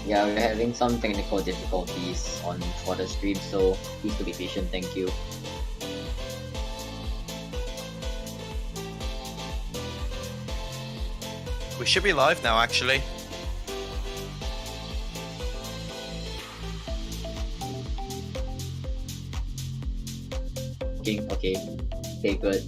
Yeah, we're having some technical difficulties on for the stream, so please to be patient. Thank you. We should be live now, actually. Okay, good.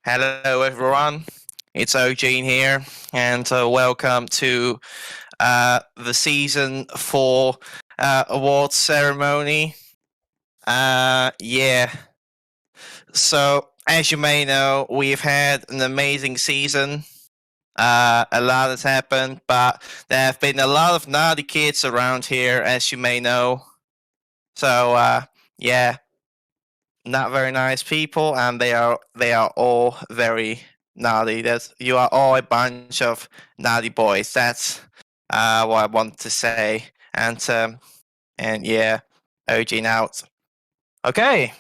Hello, everyone. It's Eugene here, and welcome to the season 4 awards ceremony. Yeah. So, as you may know, we've had an amazing season. A lot has happened, but there have been a lot of naughty kids around here, as you may know. So, yeah, not very nice people, and they are all very naughty. You are all a bunch of naughty boys. That's what I want to say. And yeah, OG out. Okay,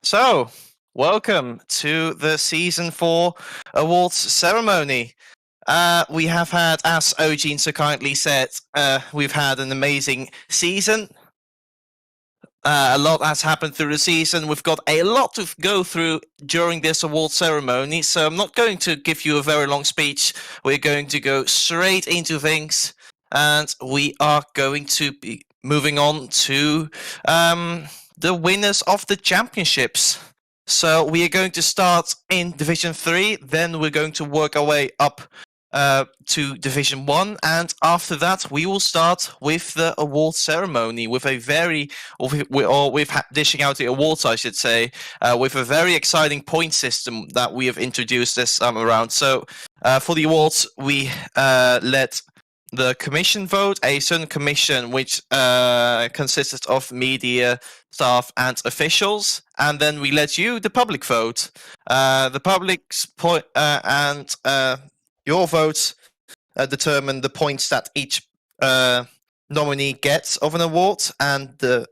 so welcome to the season 4 awards ceremony. We have had, as Eugene so kindly said, we've had an amazing season. A lot has happened through the season. We've got a lot to go through during this award ceremony, so I'm not going to give you a very long speech. We're going to go straight into things, and we are going to be moving on to the winners of the championships. So we are going to start in Division 3, then we're going to work our way up to Division 1, and after that we will start with the award ceremony with a very dishing out the awards, I should say, with a very exciting point system that we have introduced this time around. So for the awards, we let the commission vote, a certain commission which consisted of media, staff, and officials, and then we let you, the public, vote. The public's point and your votes determine the points that each nominee gets of an award, and the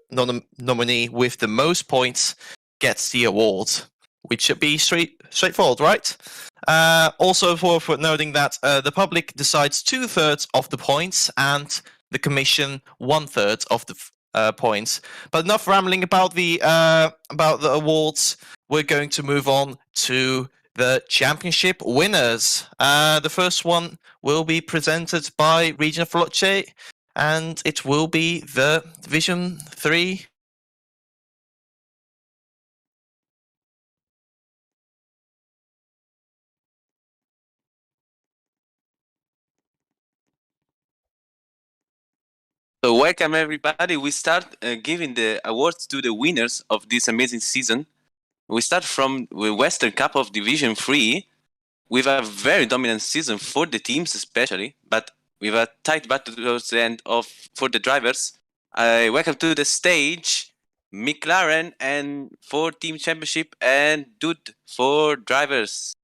nominee with the most points gets the award, which should be straightforward, right? Also worth noting that the public decides 2/3 of the points, and the commission 1/3 of the points. But enough rambling about the awards. We're going to move on to the championship winners. The first one will be presented by Region Floce, and it will be the Division 3. So welcome everybody. We start giving the awards to the winners of this amazing season. We start from the Western Cup of Division 3 with a very dominant season for the teams especially, but with a tight battle towards the end for the drivers. Welcome to the stage, McLaren and for Team Championship and Dude for drivers.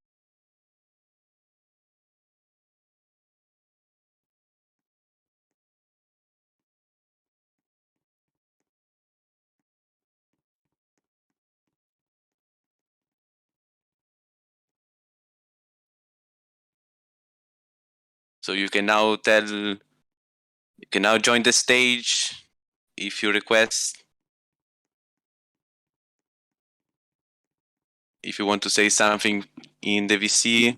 So you can now join the stage if you request. If you want to say something in the VC.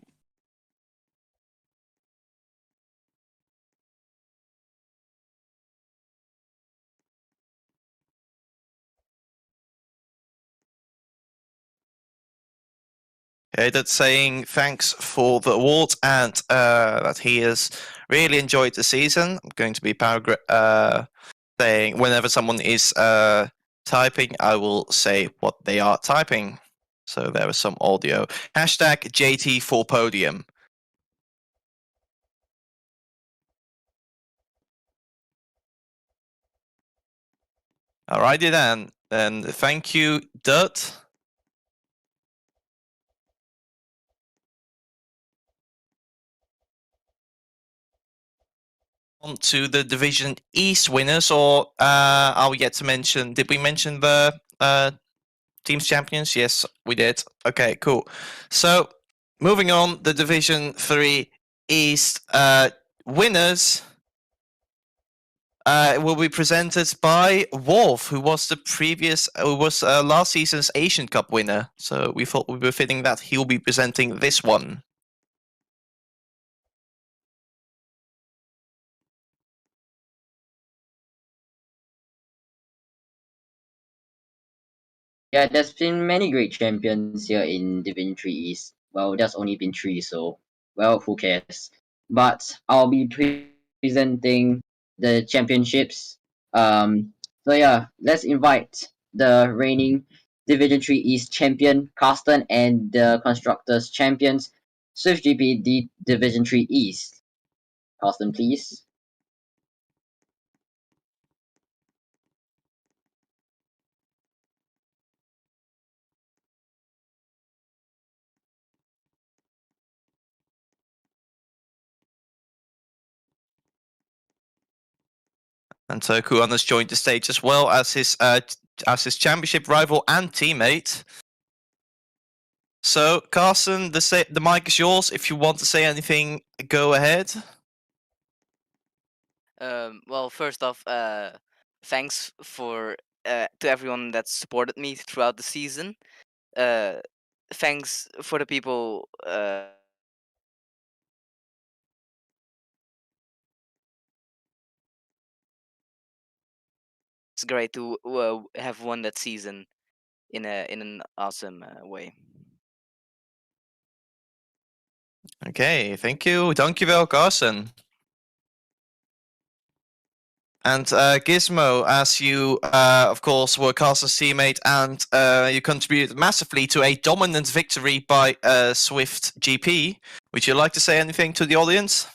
Okay, that's saying thanks for the award and that he has really enjoyed the season. I'm going to be saying whenever someone is typing, I will say what they are typing. So there is some audio. Hashtag JT for podium. Alrighty then. And thank you, Dut. On to the Division East winners, or are we yet to mention? Did we mention the teams champions? Yes, we did. Okay, cool. So moving on, the Division 3 East winners will be presented by Wolf, who was last season's Asian Cup winner. So we thought we were fitting that he'll be presenting this one. Yeah, there's been many great champions here in Division 3 East. Well, there's only been 3, so, well, who cares? But I'll be presenting the championships. So yeah, let's invite the reigning Division 3 East champion, Carsten, and the Constructors champions, Swift GP Division 3 East. Carsten, please. And so Kuan has joined the stage as well as his championship rival and teammate. So, Carson, the mic is yours. If you want to say anything, go ahead. Well, first off, thanks for to everyone that supported me throughout the season. Thanks for the people. It's great to have won that season in an awesome way. Okay, thank you. Dankjewel, Carson. And Gizmo, as you, of course, were Carson's teammate and you contributed massively to a dominant victory by Swift GP. Would you like to say anything to the audience?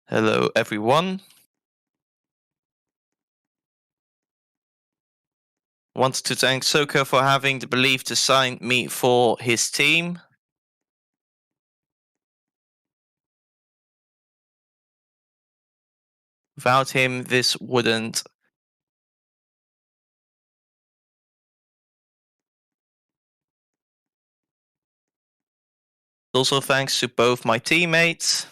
Hello, everyone. Wanted to thank Soka for having the belief to sign me for his team. Without him, this wouldn't. Also thanks to both my teammates.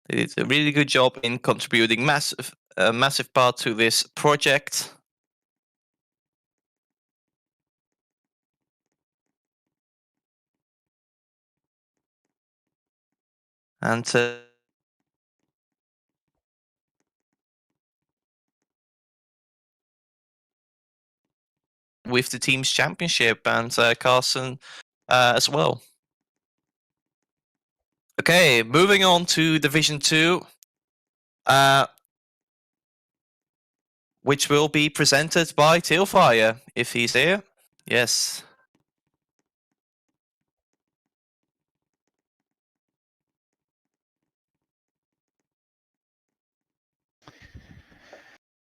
They did a really good job in contributing a massive part to this project. And with the team's championship and Carson as well. Okay, moving on to Division 2, which will be presented by Tailfire, if he's here. Yes.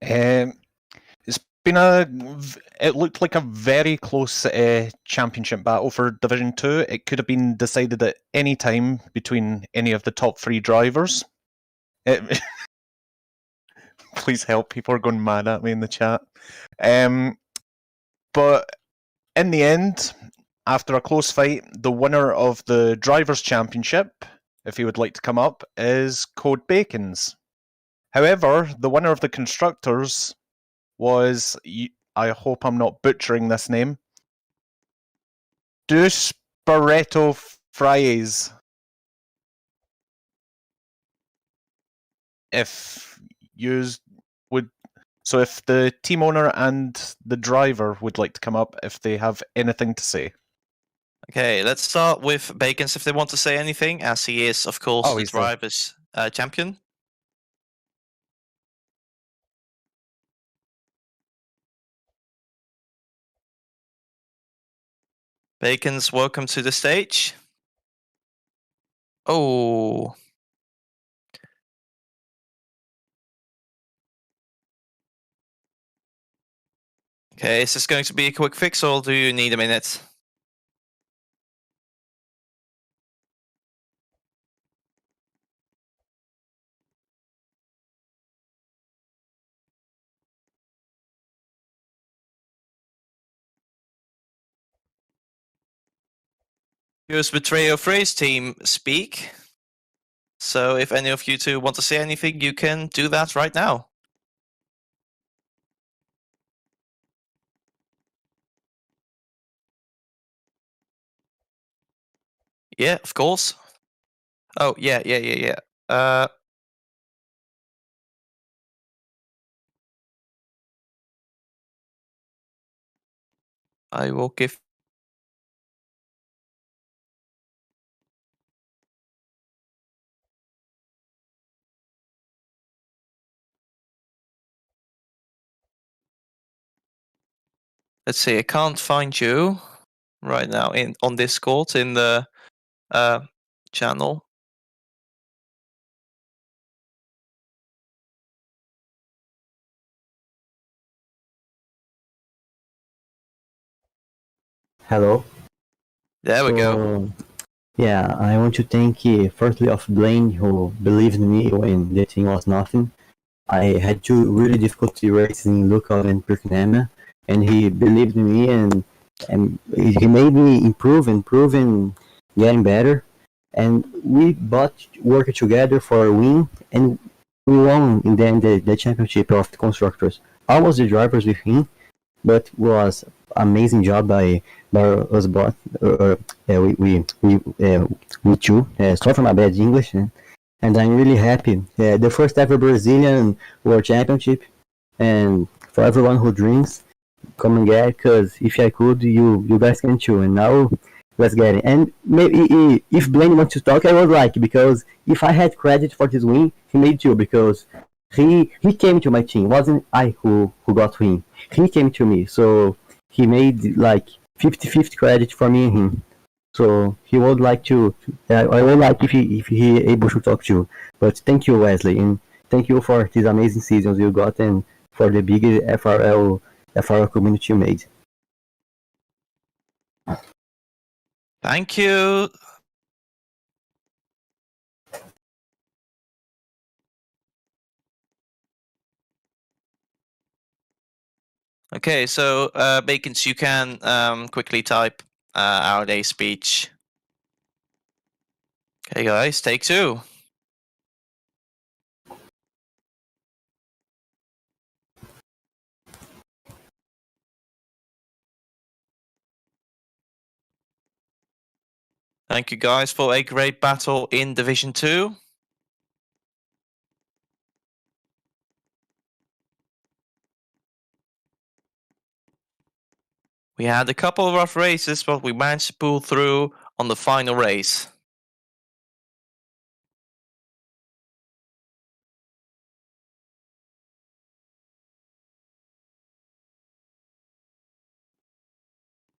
It's been it looked like a very close championship battle for Division 2. It could have been decided at any time between any of the top 3 drivers. Please help, people are going mad at me in the chat. But in the end, after a close fight, the winner of the Drivers' Championship, if he would like to come up, is Code Bacons. However, the winner of the Constructors was, I hope I'm not butchering this name, Deuce Barreto Fries. If used would so if the team owner and the driver would like to come up if they have anything to say. Okay, let's start with Bacons if they want to say anything, as he is, of course, the He's there. drivers' champion. Bacons, welcome to the stage. Oh. Okay, is this going to be a quick fix or do you need a minute? Here's Betrayal Phrase team speak. So if any of you two want to say anything, you can do that right now. Yeah, of course. Oh, yeah. I will give... Let's see, I can't find you right now on Discord in the channel. Hello. There we go. Yeah, I want to thank firstly of Blaine who believed in me when the team was nothing. I had two really difficult races in Lookout and Perkinema, and he believed in me and he made me improve and getting better. And we both worked together for a win, and we won in the end the championship of the constructors. I was the drivers with him, but was amazing job by us both. We two. Sorry for my bad English, and I'm really happy. The first ever Brazilian World Championship, and for everyone who drinks, come and get. Cause if I could, you guys can too. And now let's get it. And maybe if Blaine wants to talk, I would like, because if I had credit for this win, he made too, because he came to my team. It wasn't I who got win. He came to me, so he made like 50-50 credit for me and him. So he would like to. I would like if he able to talk to you. But thank you, Wesley, and thank you for these amazing seasons you got and for the big FRL community you made. Thank you. Okay, so Bacons, you can quickly type our day speech. Okay, guys, take two. Thank you, guys, for a great battle in Division 2. We had a couple of rough races, but we managed to pull through on the final race.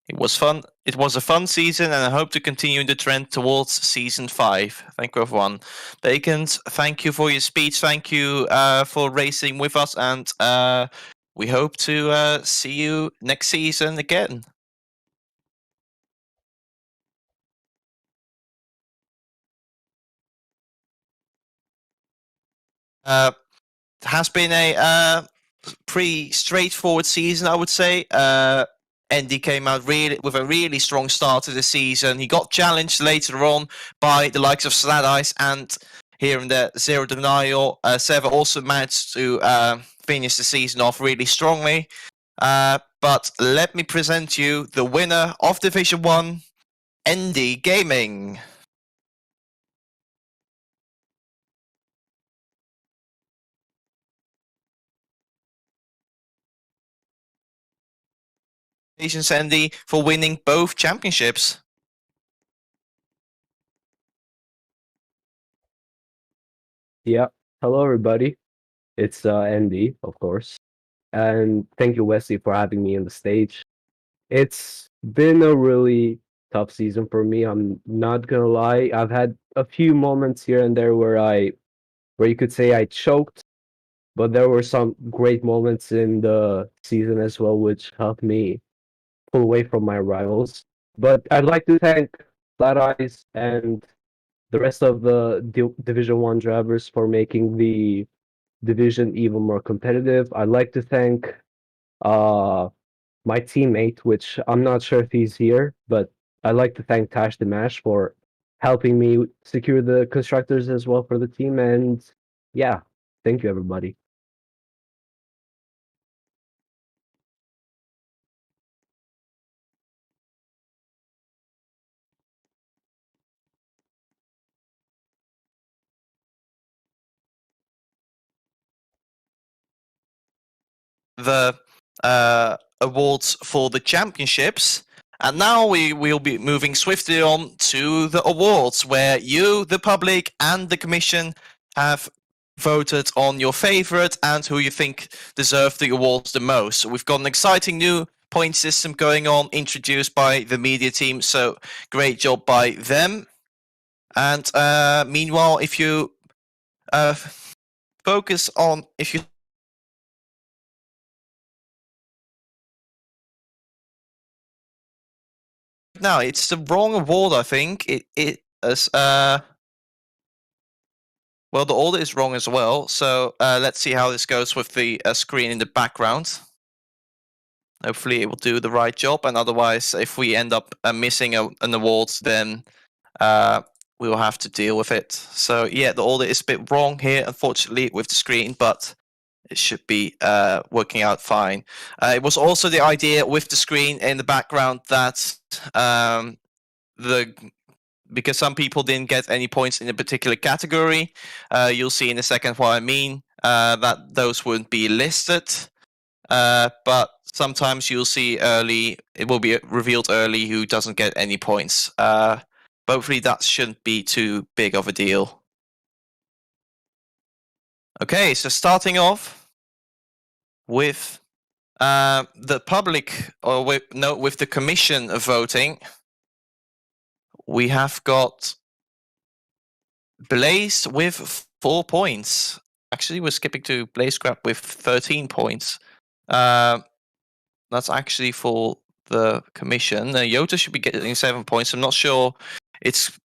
It was fun. It was a fun season, and I hope to continue the trend towards season 5. Thank you, everyone. Bacons, thank you for your speech. Thank you for racing with us, and we hope to see you next season again. It has been a pretty straightforward season, I would say. Andy came out with a really strong start to the season. He got challenged later on by the likes of Sladice and here and there Zero Denial. Sever also managed to finish the season off really strongly. But let me present you the winner of Division 1, Andy Gaming. Congratulations, Andy, for winning both championships. Yeah. Hello, everybody. It's Andy, of course. And thank you, Wesley, for having me on the stage. It's been a really tough season for me. I'm not gonna lie. I've had a few moments here and there where you could say I choked, but there were some great moments in the season as well, which helped me pull away from my rivals. But I'd like to thank Flat Eyes and the rest of the Division 1 drivers for making the division even more competitive. I'd like to thank my teammate, which I'm not sure if he's here, but I'd like to thank Tash Dimash for helping me secure the constructors as well for the team. And yeah, thank you, everybody. The awards for the championships. And now we will be moving swiftly on to the awards, where you, the public, and the commission have voted on your favorite and who you think deserve the awards the most. So we've got an exciting new point system going on, introduced by the media team. So great job by them. And meanwhile, if you focus on, if you no, it's the wrong award, I think. It is well, the order is wrong as well. So let's see how this goes with the screen in the background. Hopefully it will do the right job, and otherwise, if we end up missing an award, then we will have to deal with it. So yeah, the order is a bit wrong here, unfortunately, with the screen, but it should be working out fine. It was also the idea with the screen in the background that because some people didn't get any points in a particular category, you'll see in a second what I mean, that those wouldn't be listed. But sometimes you'll see early, it will be revealed early who doesn't get any points. Hopefully that shouldn't be too big of a deal. Okay, so starting off with the public, or with the commission voting, we have got Blaze with 4 points. Actually, we're skipping to Blaze Scrap with 13 points. That's actually for the commission. Yota should be getting 7 points. I'm not sure. It's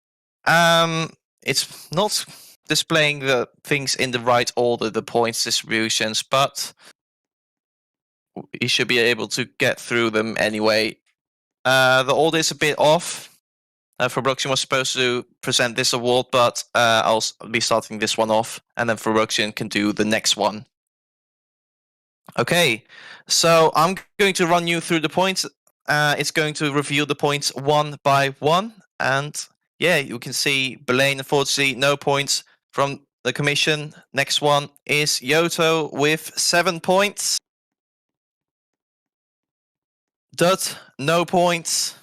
not displaying the things in the right order, the points distributions, but he should be able to get through them anyway. The order is a bit off. Production was supposed to present this award, but I'll be starting this one off, and then Production can do the next one. Okay, so I'm going to run you through the points. It's going to reveal the points one by one, and yeah, you can see Belaine, unfortunately, no points from the commission. Next one is Yoto with 7 points. Dut, no points.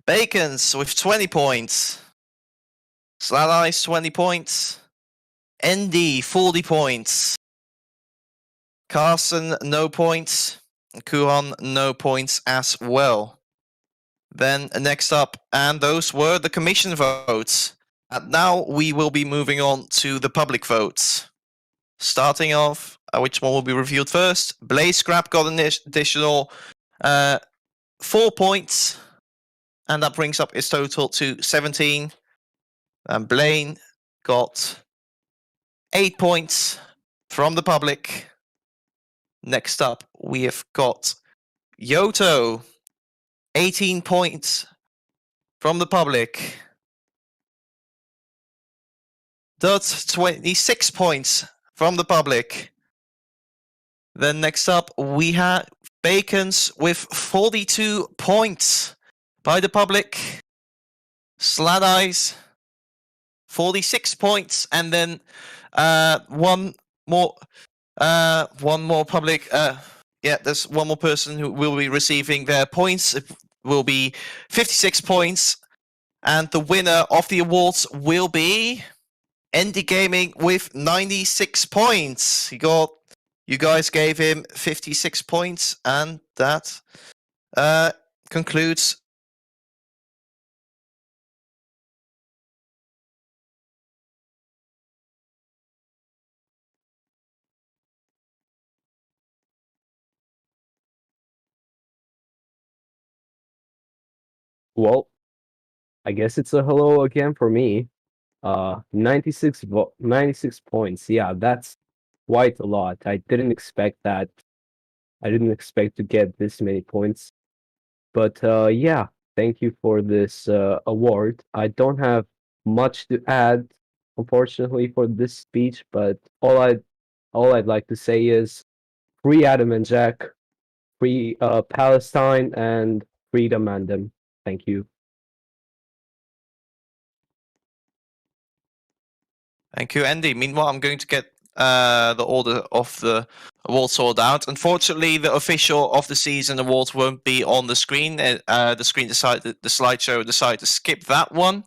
Bacons with 20 points. Slat Ice, 20 points. ND, 40 points. Carson, no points. Kuhan, no points as well. Then next up, and those were the commission votes. And now we will be moving on to the public votes. Starting off, which one will be revealed first? Blaze Scrap got an additional 4 points. And that brings up his total to 17. And Blaine got 8 points from the public. Next up, we have got Yoto 18 points from the public. Dot, 26 points from the public. Then next up, we have Bacons with 42 points by the public. Slat Eyes, 46 points, and then one more public. There's one more person who will be receiving their points. It will be 56 points, and the winner of the awards will be Endy Gaming with 96 points. You guys gave him 56 points, and that concludes. Well, I guess it's a hello again for me. 96 points. Yeah, that's quite a lot. I didn't expect that. I didn't expect to get this many points. But yeah, thank you for this award. I don't have much to add, unfortunately, for this speech, but all I'd like to say is free Adam and Jack, free Palestine, and freedom and them. Thank you. Thank you, Andy. Meanwhile, I'm going to get the order of the awards sorted out. Unfortunately, the official of the season awards won't be on the screen. The slideshow decided to skip that one.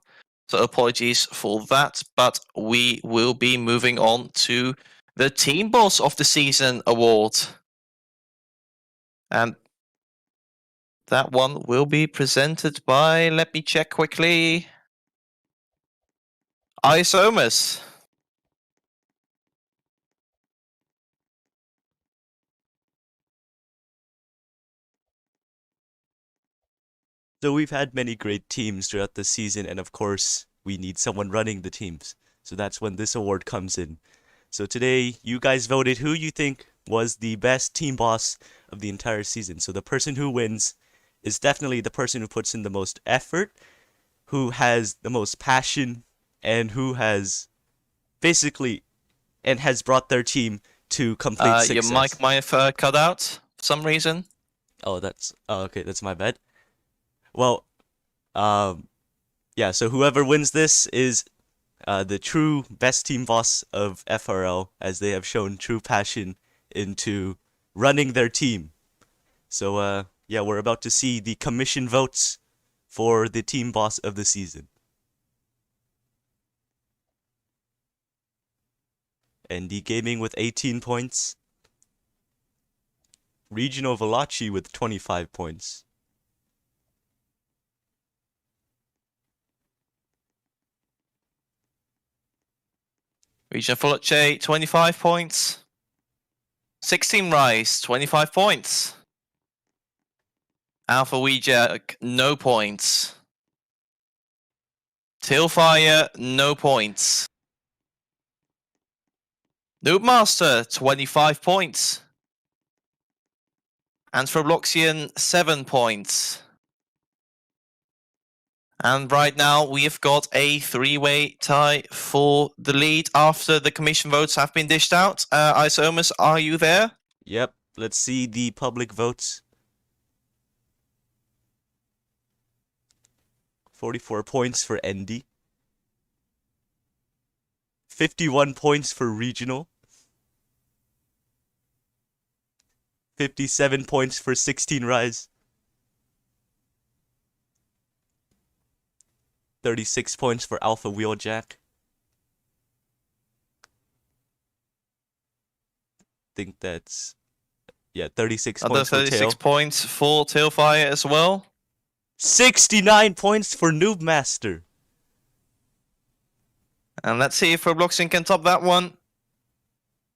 So apologies for that. But we will be moving on to the Team Boss of the Season award. And that one will be presented by, let me check quickly, Isomus. So we've had many great teams throughout the season, and of course, we need someone running the teams. So that's when this award comes in. So today, you guys voted who you think was the best team boss of the entire season. So the person who wins is definitely the person who puts in the most effort, who has the most passion, and who has basically and has brought their team to complete success. Your mic might have cut out for some reason. Okay, that's my bad. Well, yeah, so whoever wins this is the true best team boss of FRL, as they have shown true passion into running their team. So, yeah, we're about to see the commission votes for the team boss of the season. ND Gaming with 18 points. Regional Valachi with 25 points. Region Foloche, 25 points. 16 Rise, 25 points. Alpha Ouija, no points. Tailfire, no points. Noobmaster, 25 points. Anthrobloxian, 7 points. And right now, we have got a three-way tie for the lead after the commission votes have been dished out. Isomus, are you there? Yep, let's see the public votes. 44 points for ND. 51 points for Regional. 57 points for 16 Rise. 36 points for Alpha Wheeljack. Think that's 36 Other points for 36 Tail. points for Tailfire as well. 69 points for Noobmaster. And let's see if Robloxian can top that one.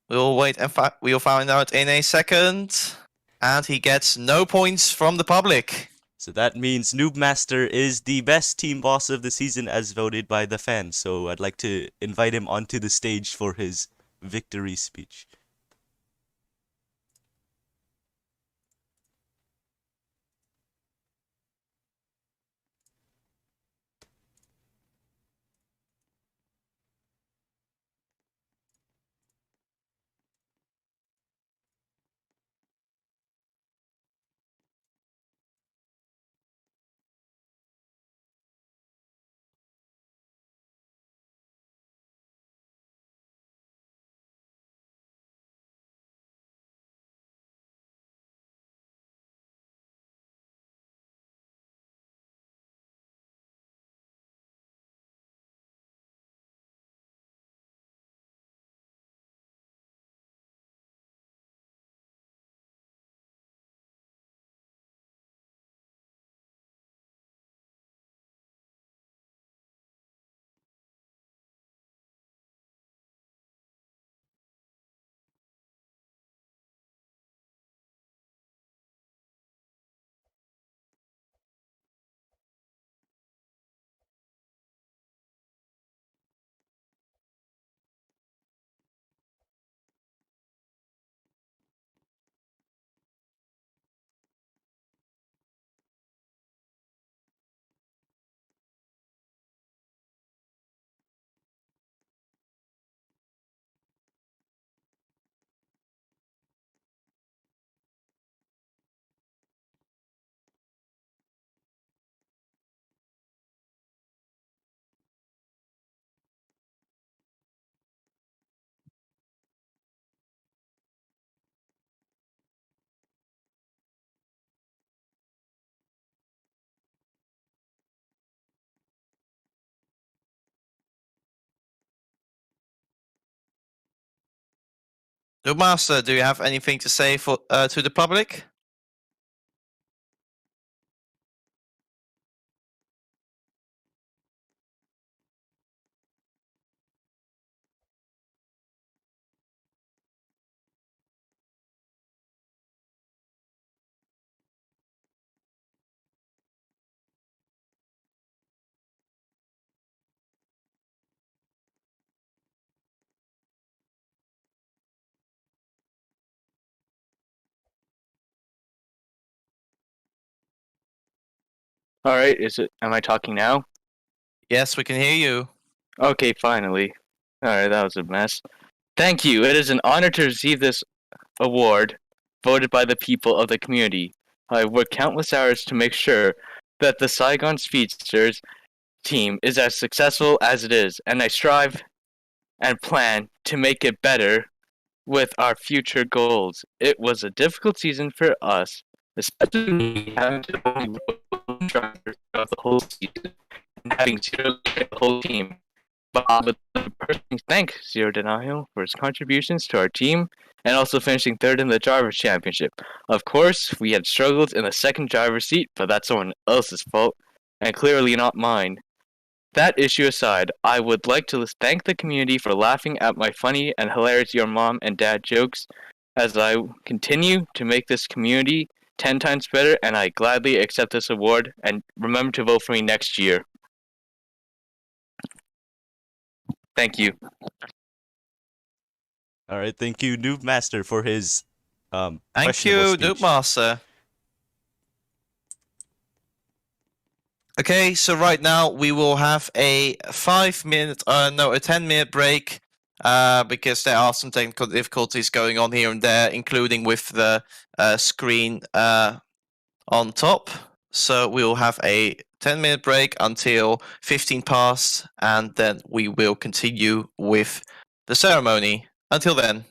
We'll wait and we'll find out in a second. And he gets no points from the public. So that means Noobmaster is the best team boss of the season as voted by the fans. So I'd like to invite him onto the stage for his victory speech. Master, do you have anything to say for to the public? All right, am I talking now? Yes, we can hear you. Okay, finally. All right, that was a mess. Thank you. It is an honor to receive this award voted by the people of the community. I worked countless hours to make sure that the Saigon Speedsters team is as successful as it is, and I strive and plan to make it better with our future goals. It was a difficult season for us, especially me having to only road driver throughout the whole season and having zero the whole team. But I would personally thank Zero Denial for his contributions to our team and also finishing third in the Drivers' Championship. Of course, we had struggled in the second driver's seat, but that's someone else's fault, and clearly not mine. That issue aside, I would like to thank the community for laughing at my funny and hilarious your mom and dad jokes as I continue to make this community 10 times better, and I gladly accept this award, and remember to vote for me next year. Thank you. All right, thank you, Noob Master, for his Thank questionable you, speech. Noob Master. Okay, so right now we will have a 10-minute break because there are some technical difficulties going on here and there, including with the screen on top. So we will have a 10-minute break until 15 past, and then we will continue with the ceremony. Until then.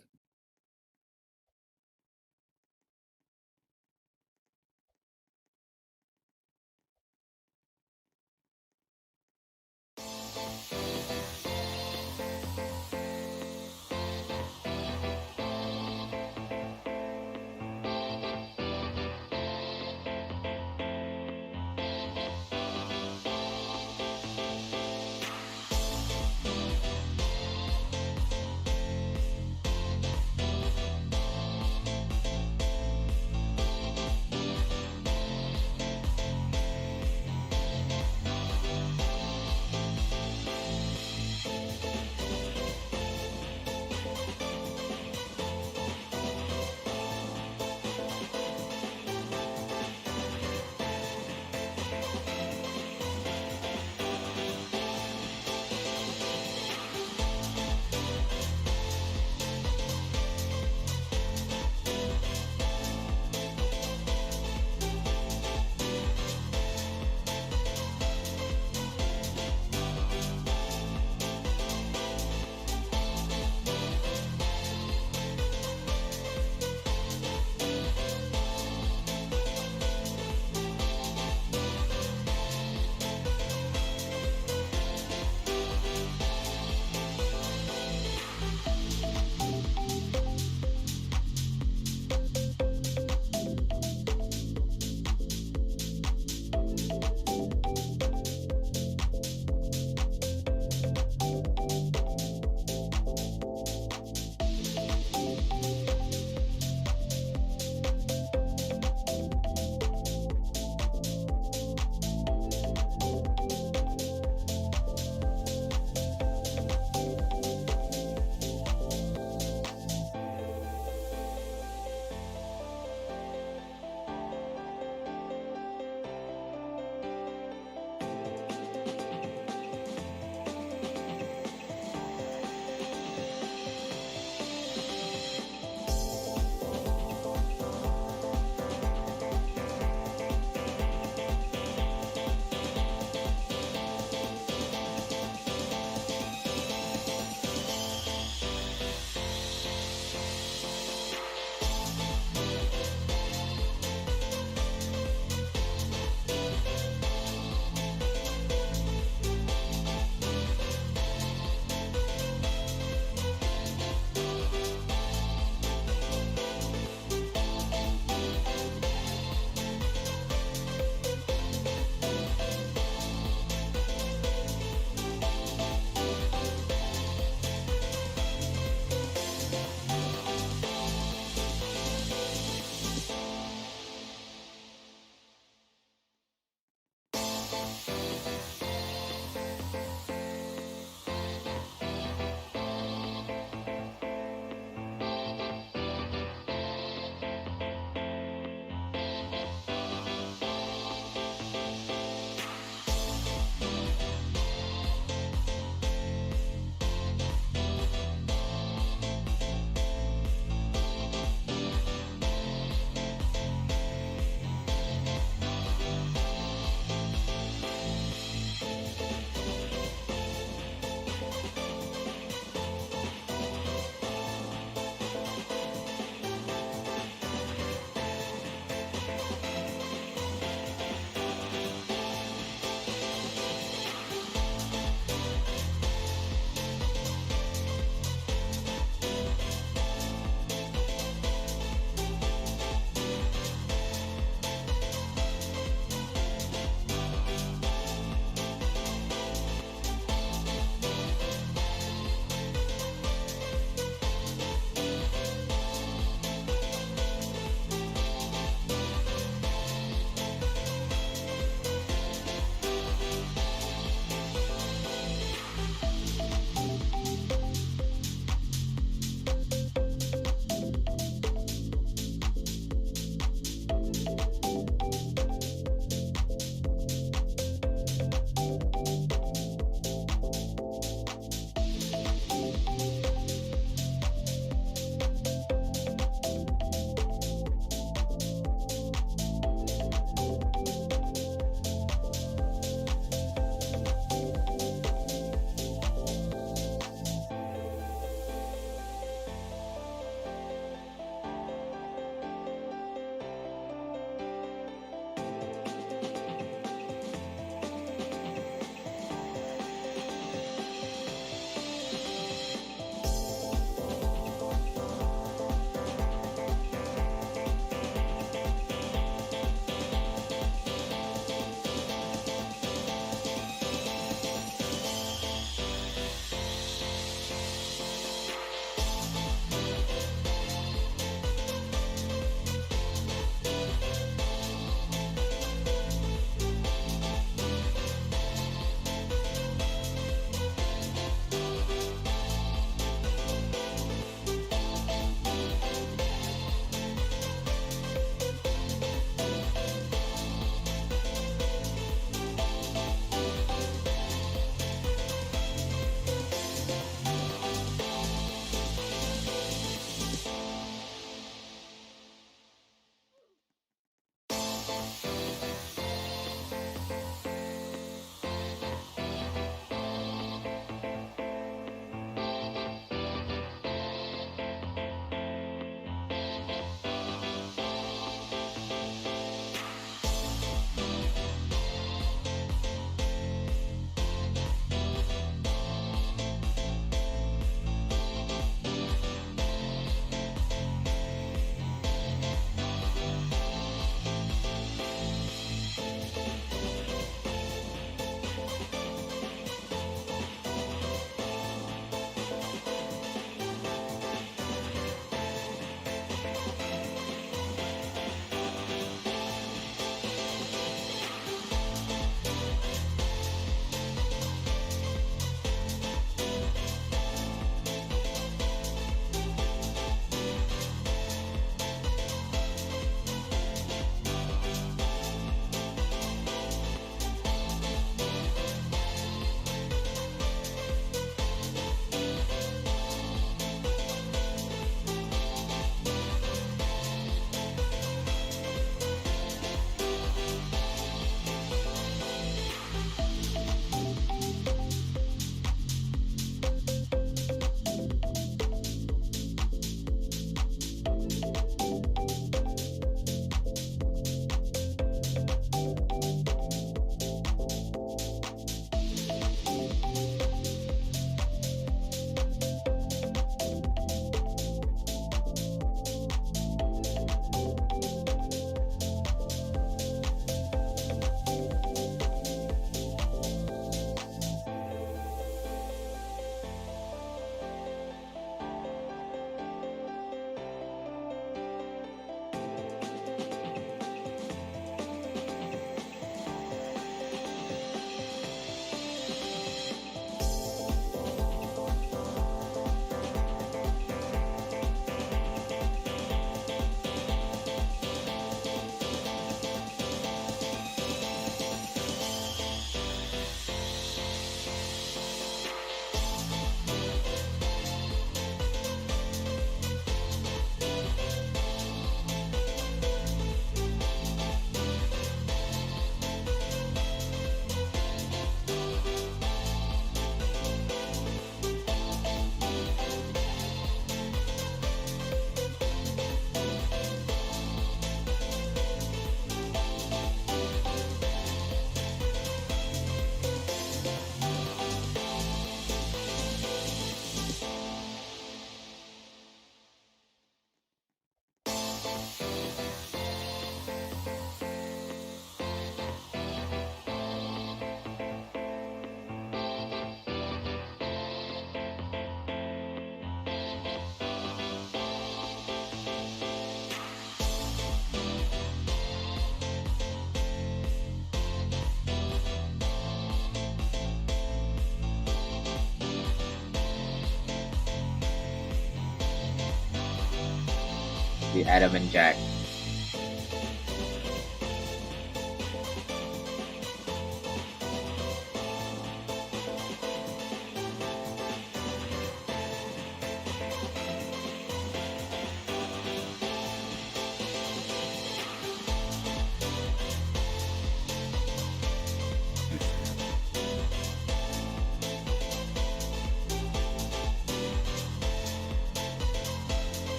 with Adam and Jack.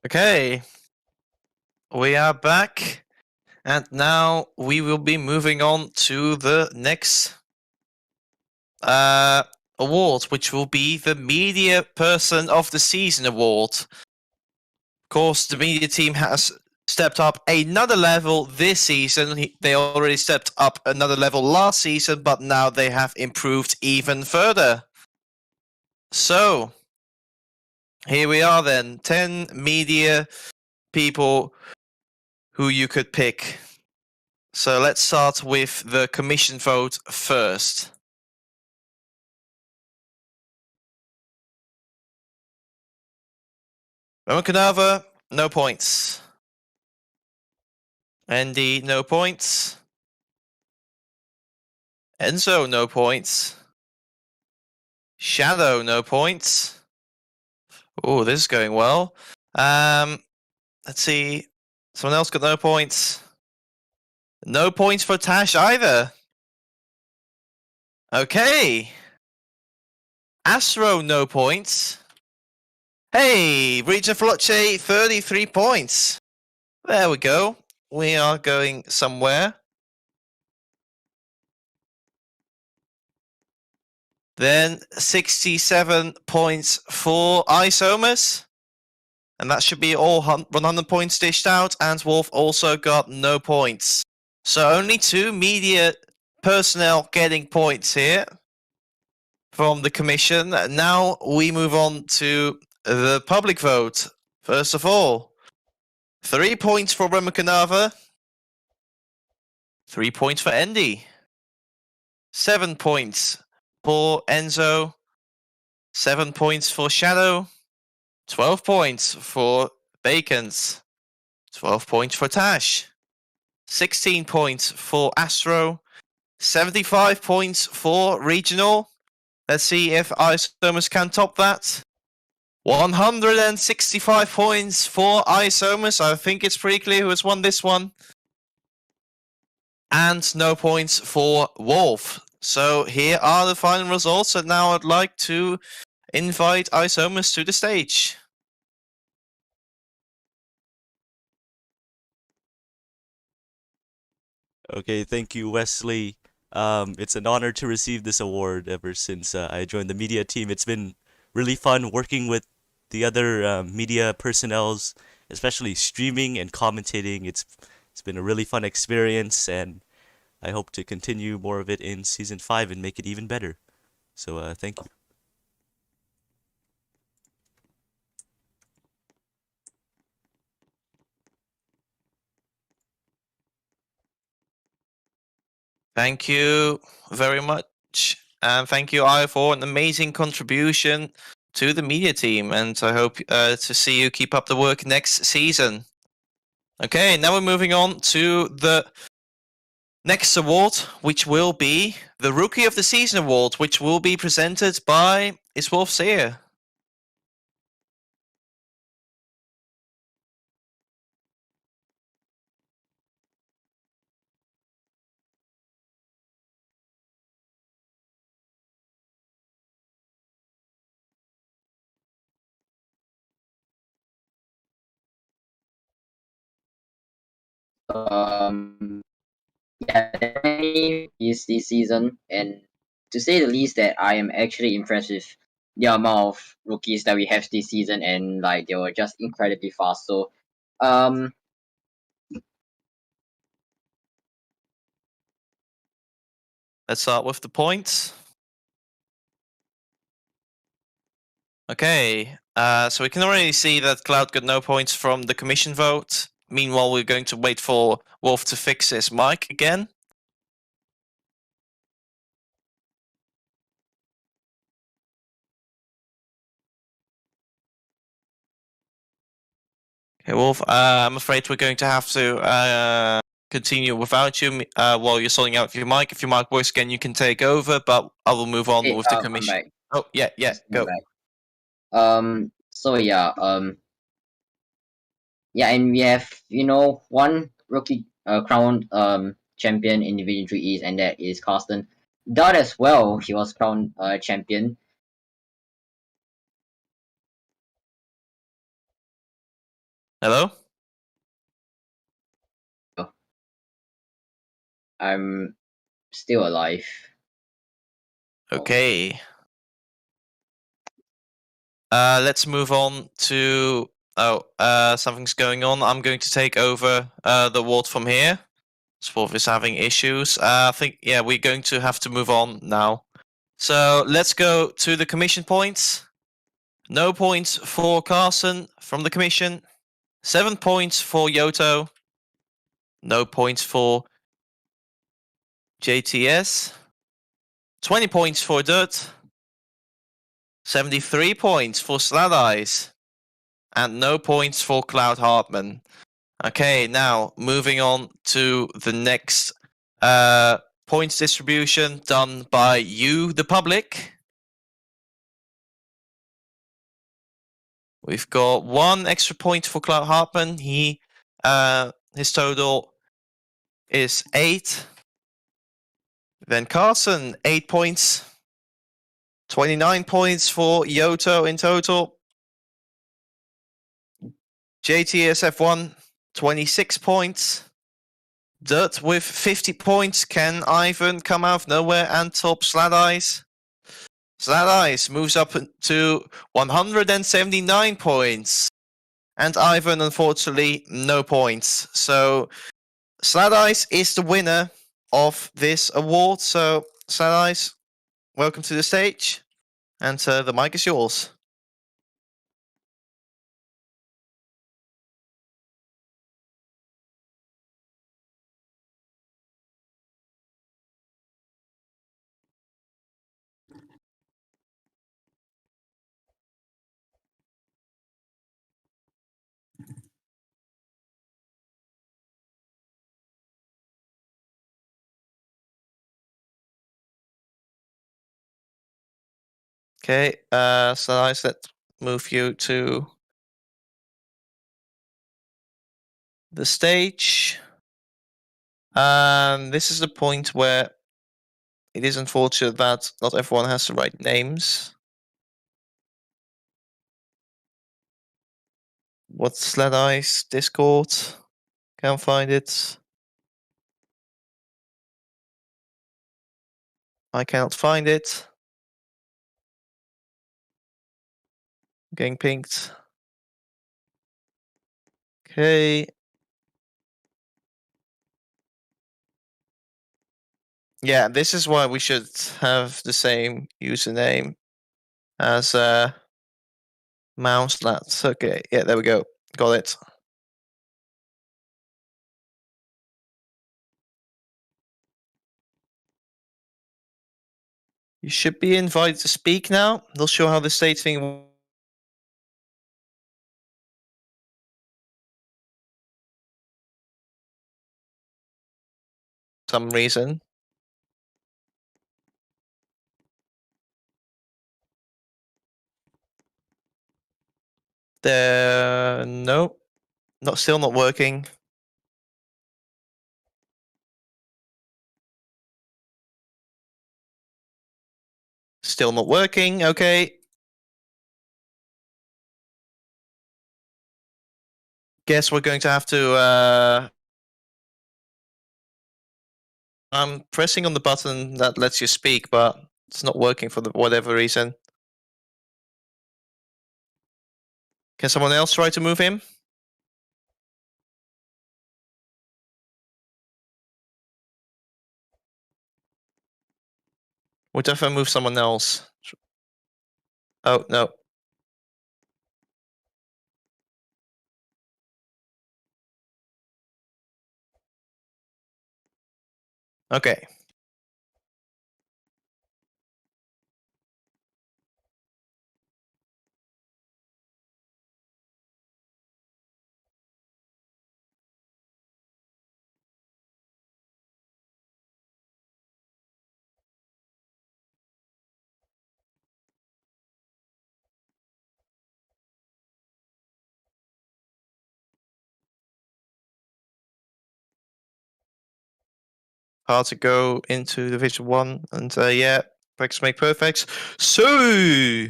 Okay, we are back, and now we will be moving on to the next award, which will be the Media Person of the Season award. Of course, the media team has stepped up another level this season. They already stepped up another level last season, but now they have improved even further. So, here we are then, 10 media people who you could pick. So let's start with the commission vote first. Roman Canava, no points. Andy, no points. Enzo, no points. Shadow, no points. Oh, this is going well. Let's see. Someone else got no points. No points for Tash either. Okay. Astro, no points. Hey, Regina Faloche, 33 points. There we go. We are going somewhere. Then 67 points for Isomas. And that should be all 100 points dished out. And Wolf also got no points. So only 2 media personnel getting points here from the commission. Now we move on to the public vote. First of all, 3 points for Remakanava. 3 points for Andy. 7 points for Enzo. 7 points for Shadow. 12 points for Bacons. 12 points for Tash. 16 points for Astro. 75 points for Regional. Let's see if Isomas can top that. 165 points for Isomas. I think it's pretty clear who has won this one. And no points for Wolf. So here are the final results, and now I'd like to invite Isomas to the stage. Okay, thank you, Wesley. It's an honor to receive this award ever since I joined the media team. It's been really fun working with the other media personnels, especially streaming and commentating. It's been a really fun experience, and I hope to continue more of it in season 5 and make it even better. So thank you. Thank you very much. And thank you, I, for an amazing contribution to the media team. And I hope to see you keep up the work next season. Okay, now we're moving on to the next award, which will be the Rookie of the Season award, which will be presented by Iswolf Seer. Yeah, there are many rookies this season, and to say the least, that I am actually impressed with the amount of rookies that we have this season, and like they were just incredibly fast. So, um, Let's start with the points. Okay, so we can already see that Cloud got no points from the commission vote. Meanwhile, we're going to wait for Wolf to fix his mic again. Okay, Wolf, I'm afraid we're going to have to continue without you while you're sorting out your mic. If your mic works again, you can take over, but I will move on hey, with the I'm commission. back. Oh, yeah, Yes, I'm go. back. So yeah, yeah, and we have one rookie crowned champion in Division 3 East, and that is Carsten. Dot as well, he was crowned champion. Hello? I'm still alive. Okay. Let's move on to something's going on. I'm going to take over the ward from here. Wolf is having issues. I think we're going to have to move on now. So let's go to the commission points. No points for Carson from the commission. 7 points for Yoto. No points for JTS. 20 points for Dirt. 73 points for Slad Eyes. And no points for Cloud Hartman. Okay, now moving on to the next points distribution done by you, the public. We've got 1 extra point for Cloud Hartman. His total is 8. Then Carson, 8 points. 29 points for Yoto in total. JTSF1, 26 points. Dirt with 50 points. Can Ivan come out of nowhere and top Slad Eyes? Slad Eyes moves up to 179 points. And Ivan, unfortunately, no points. So Slad Eyes is the winner of this award. So Slad Eyes, welcome to the stage. And the mic is yours. Okay, so let's move you to the stage. This is the point where it is unfortunate that not everyone has the right names. What's Sled Eyes Discord? Can't find it. I cannot find it. Getting pinged. Okay. Yeah, this is why we should have the same username as Mouselat. Okay, yeah, there we go. Got it. You should be invited to speak now. Not sure how the state thing some reason. No, still not working. Still not working. Okay. Guess we're going to have to I'm pressing on the button that lets you speak, but it's not working for whatever reason. Can someone else try to move him? What if I move someone else? Oh, no. Okay. Hard to go into Division 1, and yeah, practice make perfects. So,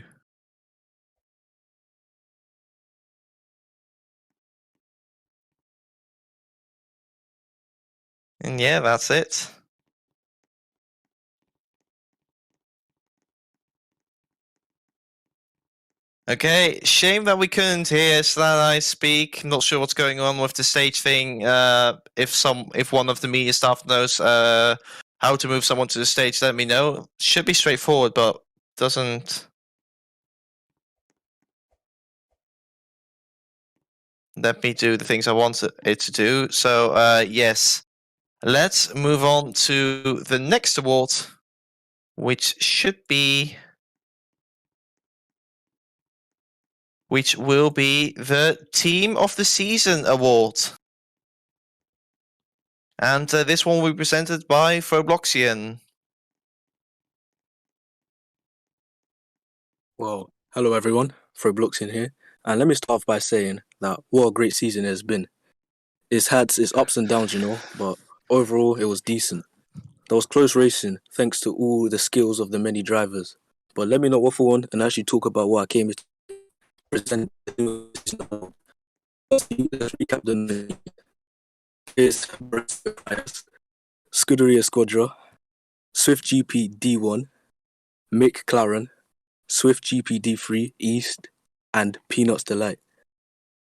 and yeah, that's it. Okay, shame that we couldn't hear Slanai speak. Not sure what's going on with the stage thing. If one of the media staff knows how to move someone to the stage, let me know. Should be straightforward, but doesn't let me do the things I want it to do. So yes, let's move on to the next award, which will be the Team of the Season award. And this one will be presented by Frobloxian. Well, hello everyone, Frobloxian here, and let me start off by saying that what a great season it has been. It's had its ups and downs, but overall it was decent. There was close racing thanks to all the skills of the many drivers. But let me not waffle on and actually talk about what I came to present. Let's recap the name. It's Scuderia Squadra, Swift GP D1, Mick Claren, Swift GP D3 East, and Peanuts Delight.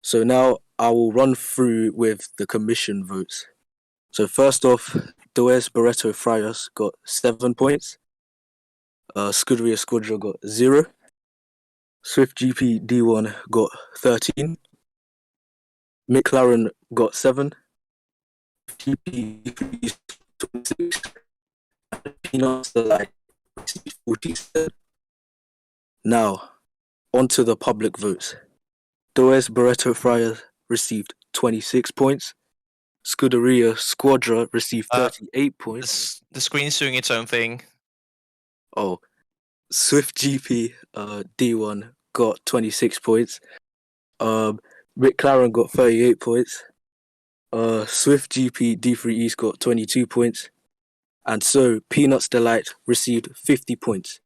So now I will run through with the commission votes. So first off, Does Barreto Friars got 7 points. Scuderia Squadra got 0. Swift GP D1 got 13. McLaren got 7. GP 26. Peanuts Delight 47. Now, onto the public votes. Does Barreto Friars received 26 points. Scuderia Squadra received 38 points. The screen's doing its own thing. Oh, Swift GP D1 got 26 points. McLaren got 38 points. Swift GP D3 East got 22 points. And so Peanuts Delight received 50 points.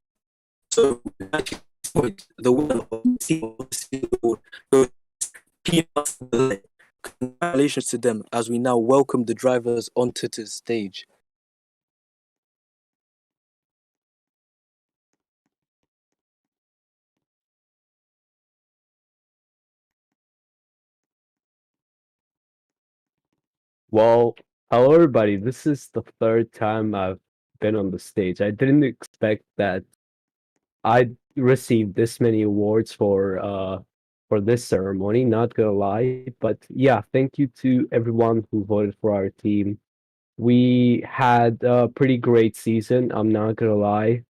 So the winner of the team award goes Peanuts Delight. Congratulations to them as we now welcome the drivers onto the stage. Well, hello everybody. This is the third time I've been on the stage. I didn't expect that I'd receive this many awards for this ceremony, not gonna lie. But yeah, thank you to everyone who voted for our team. We had a pretty great season, I'm not gonna lie.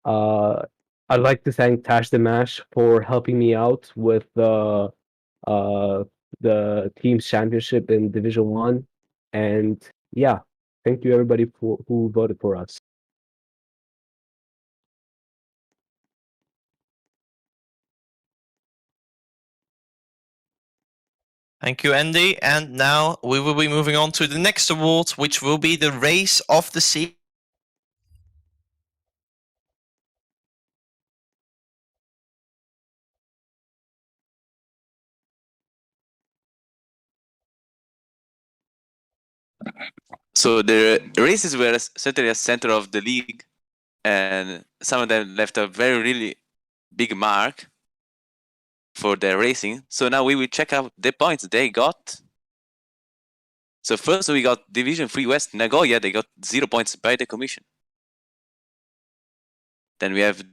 I'd like to thank Tash the Mash for helping me out with the team's championship in Division 1. And yeah, thank you everybody who voted for us. Thank you, Andy. And now we will be moving on to the next award, which will be the Race of the Sea. So the races were certainly a center of the league, and some of them left a very really big mark for their racing. So now we will check out the points they got. So first we got Division 3 West Nagoya, they got 0 points by the commission. Then we have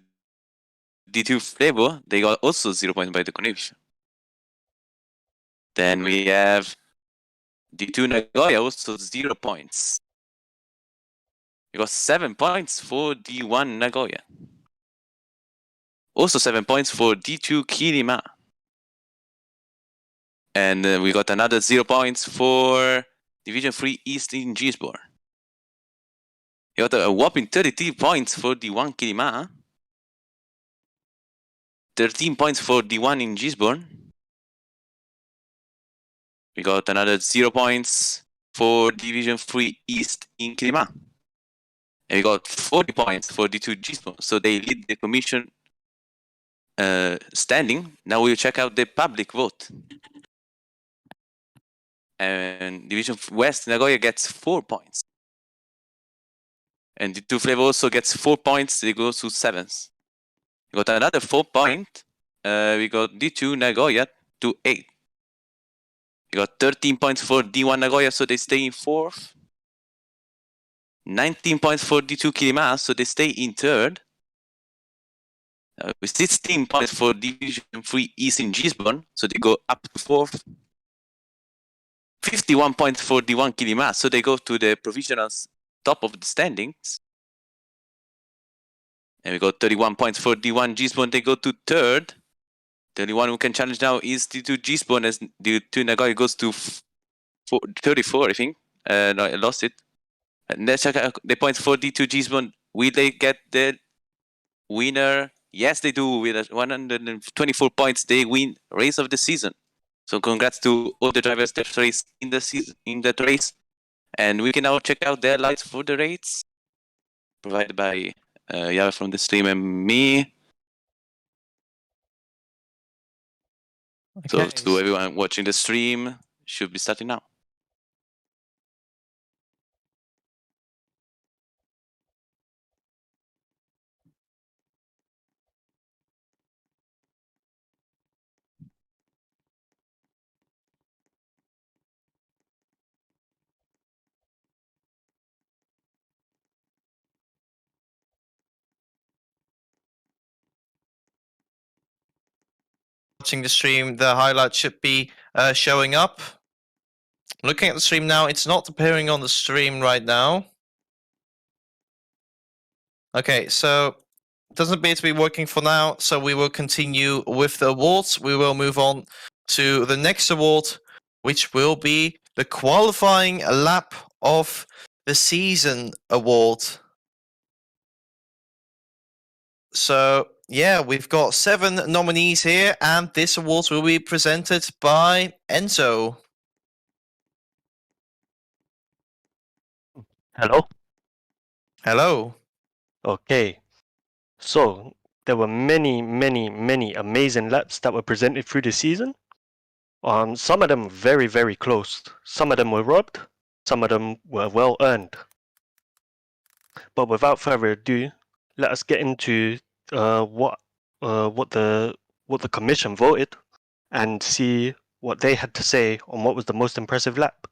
D2 Flavor, they got also 0 points by the commission. Then we have D2 Nagoya, also 0 points. We got 7 points for D1 Nagoya. Also 7 points for D2 Kirima. And we got another 0 points for Division 3 East in Gisborne. We got a whopping 33 points for D1 Kirima. 13 points for D1 in Gisborne. We got another 0 points for Division 3 East in Kirima. And we got 40 points for D2 Gisborne. So they lead the commission standing. Now we'll check out the public vote. And Division West Nagoya gets 4 points. And D2 Flavor also gets 4 points. They go to 7th. We got another 4 point. We got D2 Nagoya to 8. We got 13 points for D1 Nagoya, so they stay in 4th. 19 points for D2 Kirima, so they stay in 3rd. With 16 points for Division 3 East in Gisborne, so they go up to 4th. 51 points for D1 Kirima, so they go to the provisional top of the standings. And we got 31 points for D1 Gisborne, they go to 3rd. The only one who can challenge now is D2 Gisborne, as D2 Nagoya goes to 34, I think. No, I lost it. And let's check out the points for D2 Gisborne. Will they get the winner? Yes, they do. With 124 points, they win race of the season. So congrats to all the drivers that race in the season, in that race. And we can now check out their lights for the rates provided by Yara from the stream and me. So to everyone watching the stream, should be starting now. Watching the stream, the highlight should be showing up. Looking at the stream now, it's not appearing on the stream right now. Okay, so it doesn't appear to be working for now, so we will continue with the awards. We will move on to the next award, which will be the qualifying lap of the season award. So, yeah, we've got 7 nominees here, and this award will be presented by Enzo. Hello? Hello. Okay. So, there were many amazing laps that were presented through the season. Some of them very, very close. Some of them were robbed. Some of them were well earned. But without further ado, let us get into what the commission voted and see what they had to say on what was the most impressive lap.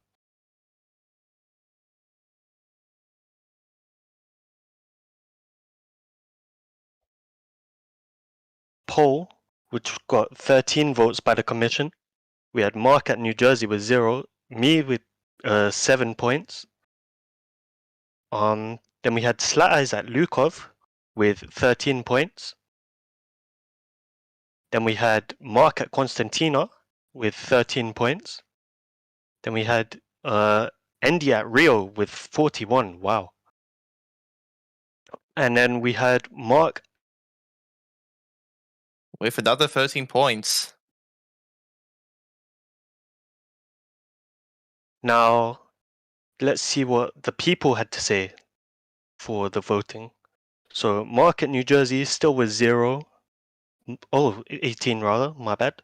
Pole, which got 13 votes by the commission. We had Mark at New Jersey with 0, me with 7 points. Then we had Slat Eyes at Lukov with 13 points. Then we had Mark at Constantina with 13 points. Then we had Andy at Rio with 41. Wow. And then we had Mark with another 13 points. Now, let's see what the people had to say for the voting. So Mark at New Jersey still with 0. Oh, 18 rather, my bad.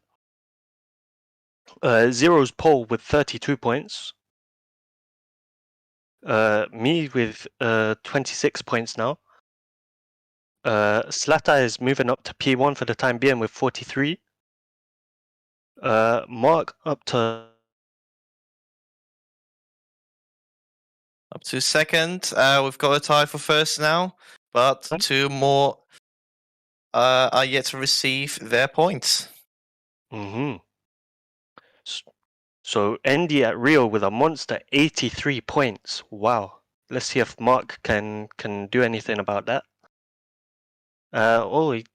Zero's pole with 32 points. Me with 26 points now. Slata is moving up to P1 for the time being with 43. Mark up to second. We've got a tie for first now, but two more are yet to receive their points. Mm-hmm. So Andy at Rio with a monster 83 points. Wow. Let's see if Mark can do anything about that.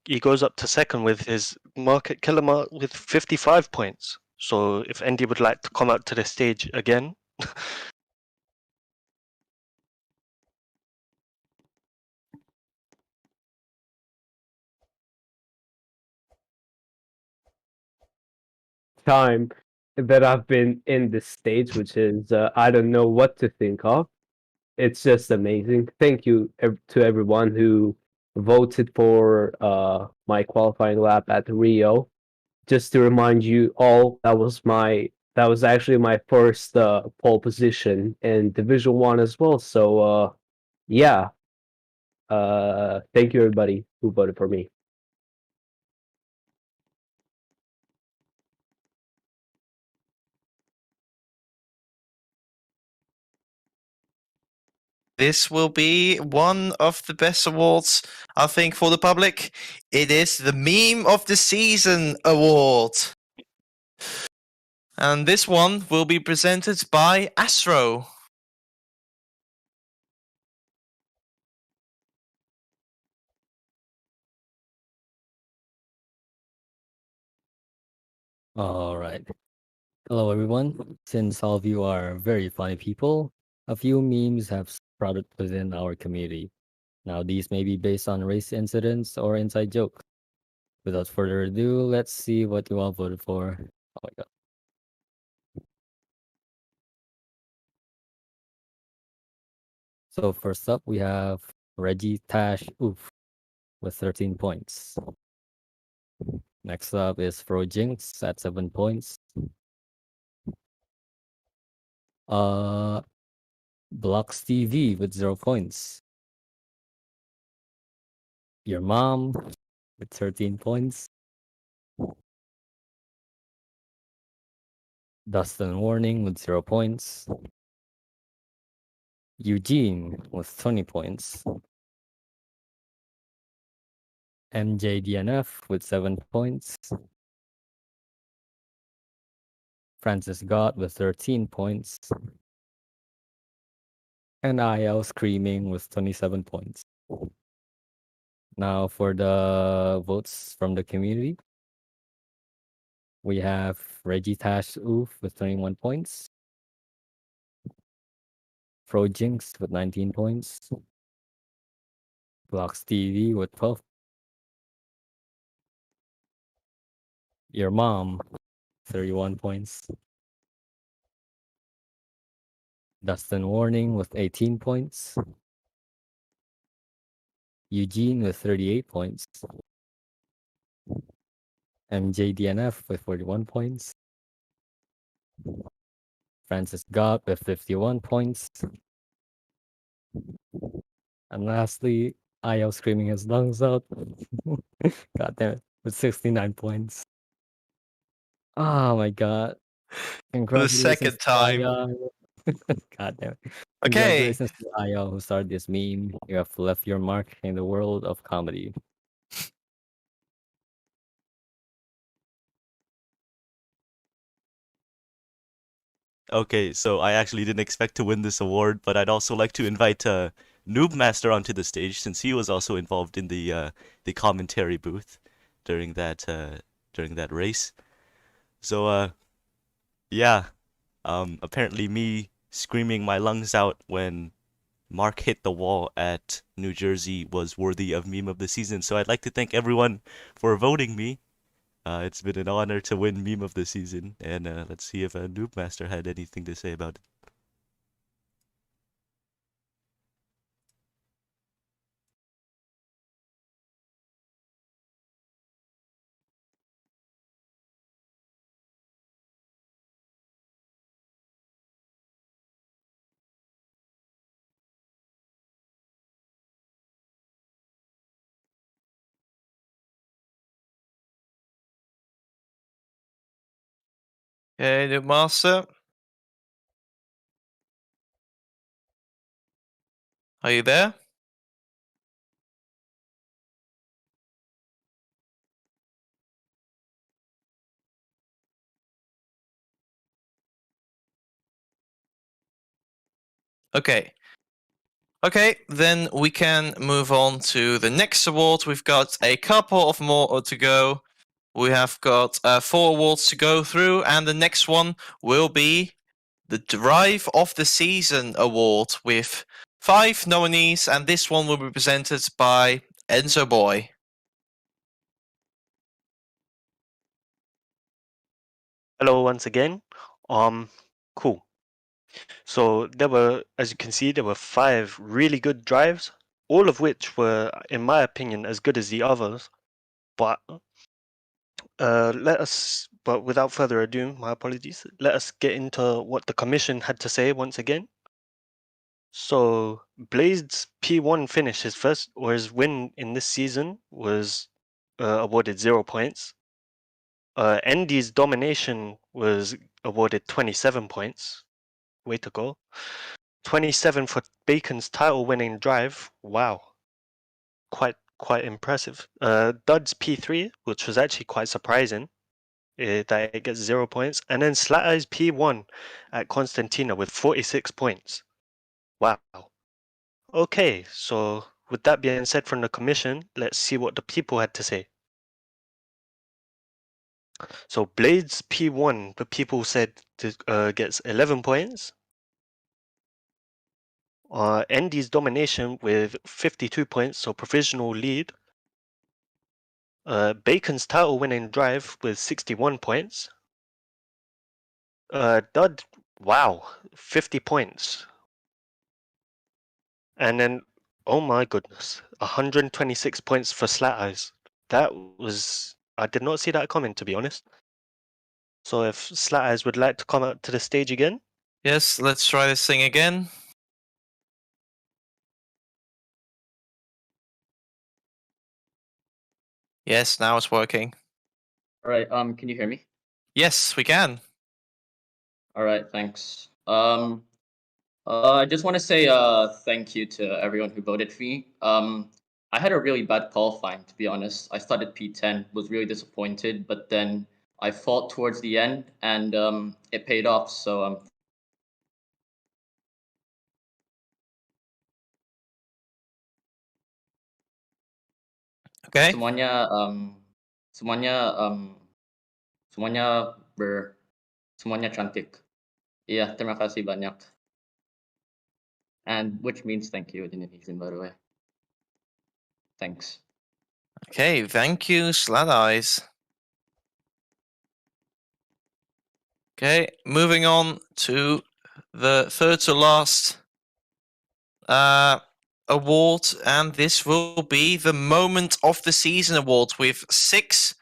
He goes up to second with his market killer mark with 55 points. So if Andy would like to come out to the stage again. Time that I've been in this stage, which is I don't know what to think of. It's just amazing. Thank you to everyone who voted for my qualifying lap at Rio. Just to remind you all, that was actually my first pole position in Division One as well. So yeah, thank you everybody who voted for me. This will be one of the best awards, I think, for the public. It is the Meme of the Season award. And this one will be presented by Astro. All right. Hello, everyone. Since all of you are very funny people, a few memes have sprouted within our community. Now, these may be based on race incidents or inside jokes. Without further ado, let's see what you all voted for. Oh my god. So first up, we have Reggie Tash Oof with 13 points. Next up is Fro Jinx at 7 points. Blocks TV with 0 points. Your mom with 13 points. Dustin Warning with 0 points. Eugene with 20 points. MJDNF with 7 points. Francis Gott with 13 points. And IL Screaming with 27 points. Now for the votes from the community. We have Reggie Tash Oof with 21 points. Fro Jinx with 19 points. Blocks TV with 12. Your mom, 31 points. Dustin Warning with 18 points. Eugene with 38 points. MJDNF with 41 points. Francis Gott with 51 points. And lastly, IO screaming his lungs out. God damn it, with 69 points. Oh my god. For the second time. God damn it. Okay. Congratulations to IO who started this meme. You have left your mark in the world of comedy. Okay, so I actually didn't expect to win this award, but I'd also like to invite Noob Master onto the stage since he was also involved in the commentary booth during that race. So yeah, apparently me screaming my lungs out when Mark hit the wall at New Jersey was worthy of Meme of the Season. So I'd like to thank everyone for voting me. It's been an honor to win Meme of the Season, and let's see if Noob Master had anything to say about it. Okay, Noob Master. Are you there? Okay. Okay, then we can move on to the next award. We've got a couple of more to go. We have got 4 awards to go through, and the next one will be the Drive of the Season award with 5 nominees, and this one will be presented by Enzo Boy. Hello once again. Cool. So there were, as you can see, there were 5 really good drives, all of which were, in my opinion, as good as the others. But but without further ado, my apologies. Let us get into what the commission had to say once again. So Blade's P1 finish, his first or his win in this season, was awarded 0 points. Endy's domination was awarded 27 points. Way to go. 27 for Bacon's title-winning drive. Wow, quite impressive. Dud's P3, which was actually quite surprising, that it gets 0 points, and then Slat Eye's P1 at Constantina with 46 points. Wow. Okay, so with that being said from the commission, let's see what the people had to say. So Blade's P1, the people said gets 11 points. Endy's domination with 52 points, so provisional lead. Bacon's title winning drive with 61 points. Dud, wow, 50 points. And then, oh my goodness, 126 points for Slat Eyes. That was, I did not see that coming, to be honest. So if Slat Eyes would like to come out to the stage again. Yes, let's try this thing again. Yes, now it's working. All right. Can you hear me? Yes, we can. All right. Thanks. I just want to say thank you to everyone who voted for me. I had a really bad qualifying, to be honest. I started P10, was really disappointed, but then I fought towards the end, and it paid off. So Okay. Semuanya cantik. Iya, terima kasih banyak. And which means thank you in Indonesian, by the way. Thanks. Okay, thank you, Slat Eyes. Okay, moving on to the third to last award, and this will be the Moment of the Season award with 6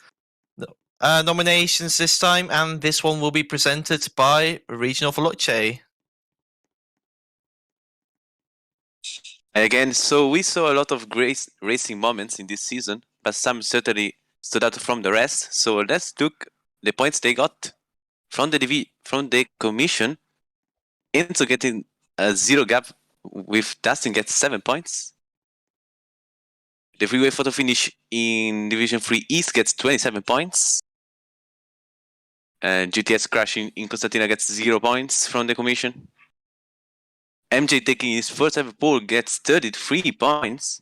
nominations this time, and this one will be presented by Regional Veloce. Again, so we saw a lot of great racing moments in this season, but some certainly stood out from the rest. So let's look the points they got from the commission. Into getting a 0 gap with Dustin gets 7 points. The freeway photo finish in Division 3 East gets 27 points. And GTS crashing in Constantina gets 0 points from the commission. MJ taking his first ever pole gets 33 points.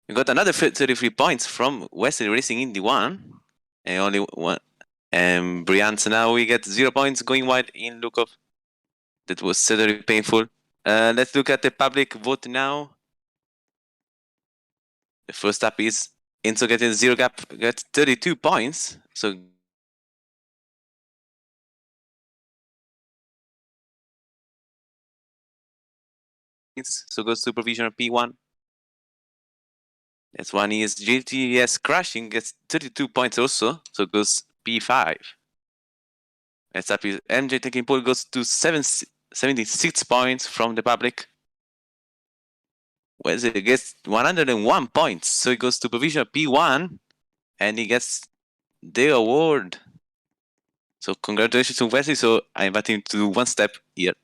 We got another 33 points from Wesley Racing Indy 1. And only one. And Brianza now we get 0 points going wide in Lukov. That was certainly painful. Let's look at the public vote now. The first up is Enzo getting 0 gap, gets 32 points. So goes to provisional P1. Next one is GTS crashing, gets 32 points also, so goes P5. Next up is MJ taking pole, goes to 76 points from the public. Wesley gets 101 points, so he goes to provisional P1, and he gets the award. So congratulations to Wesley. So I invite him to do one step here.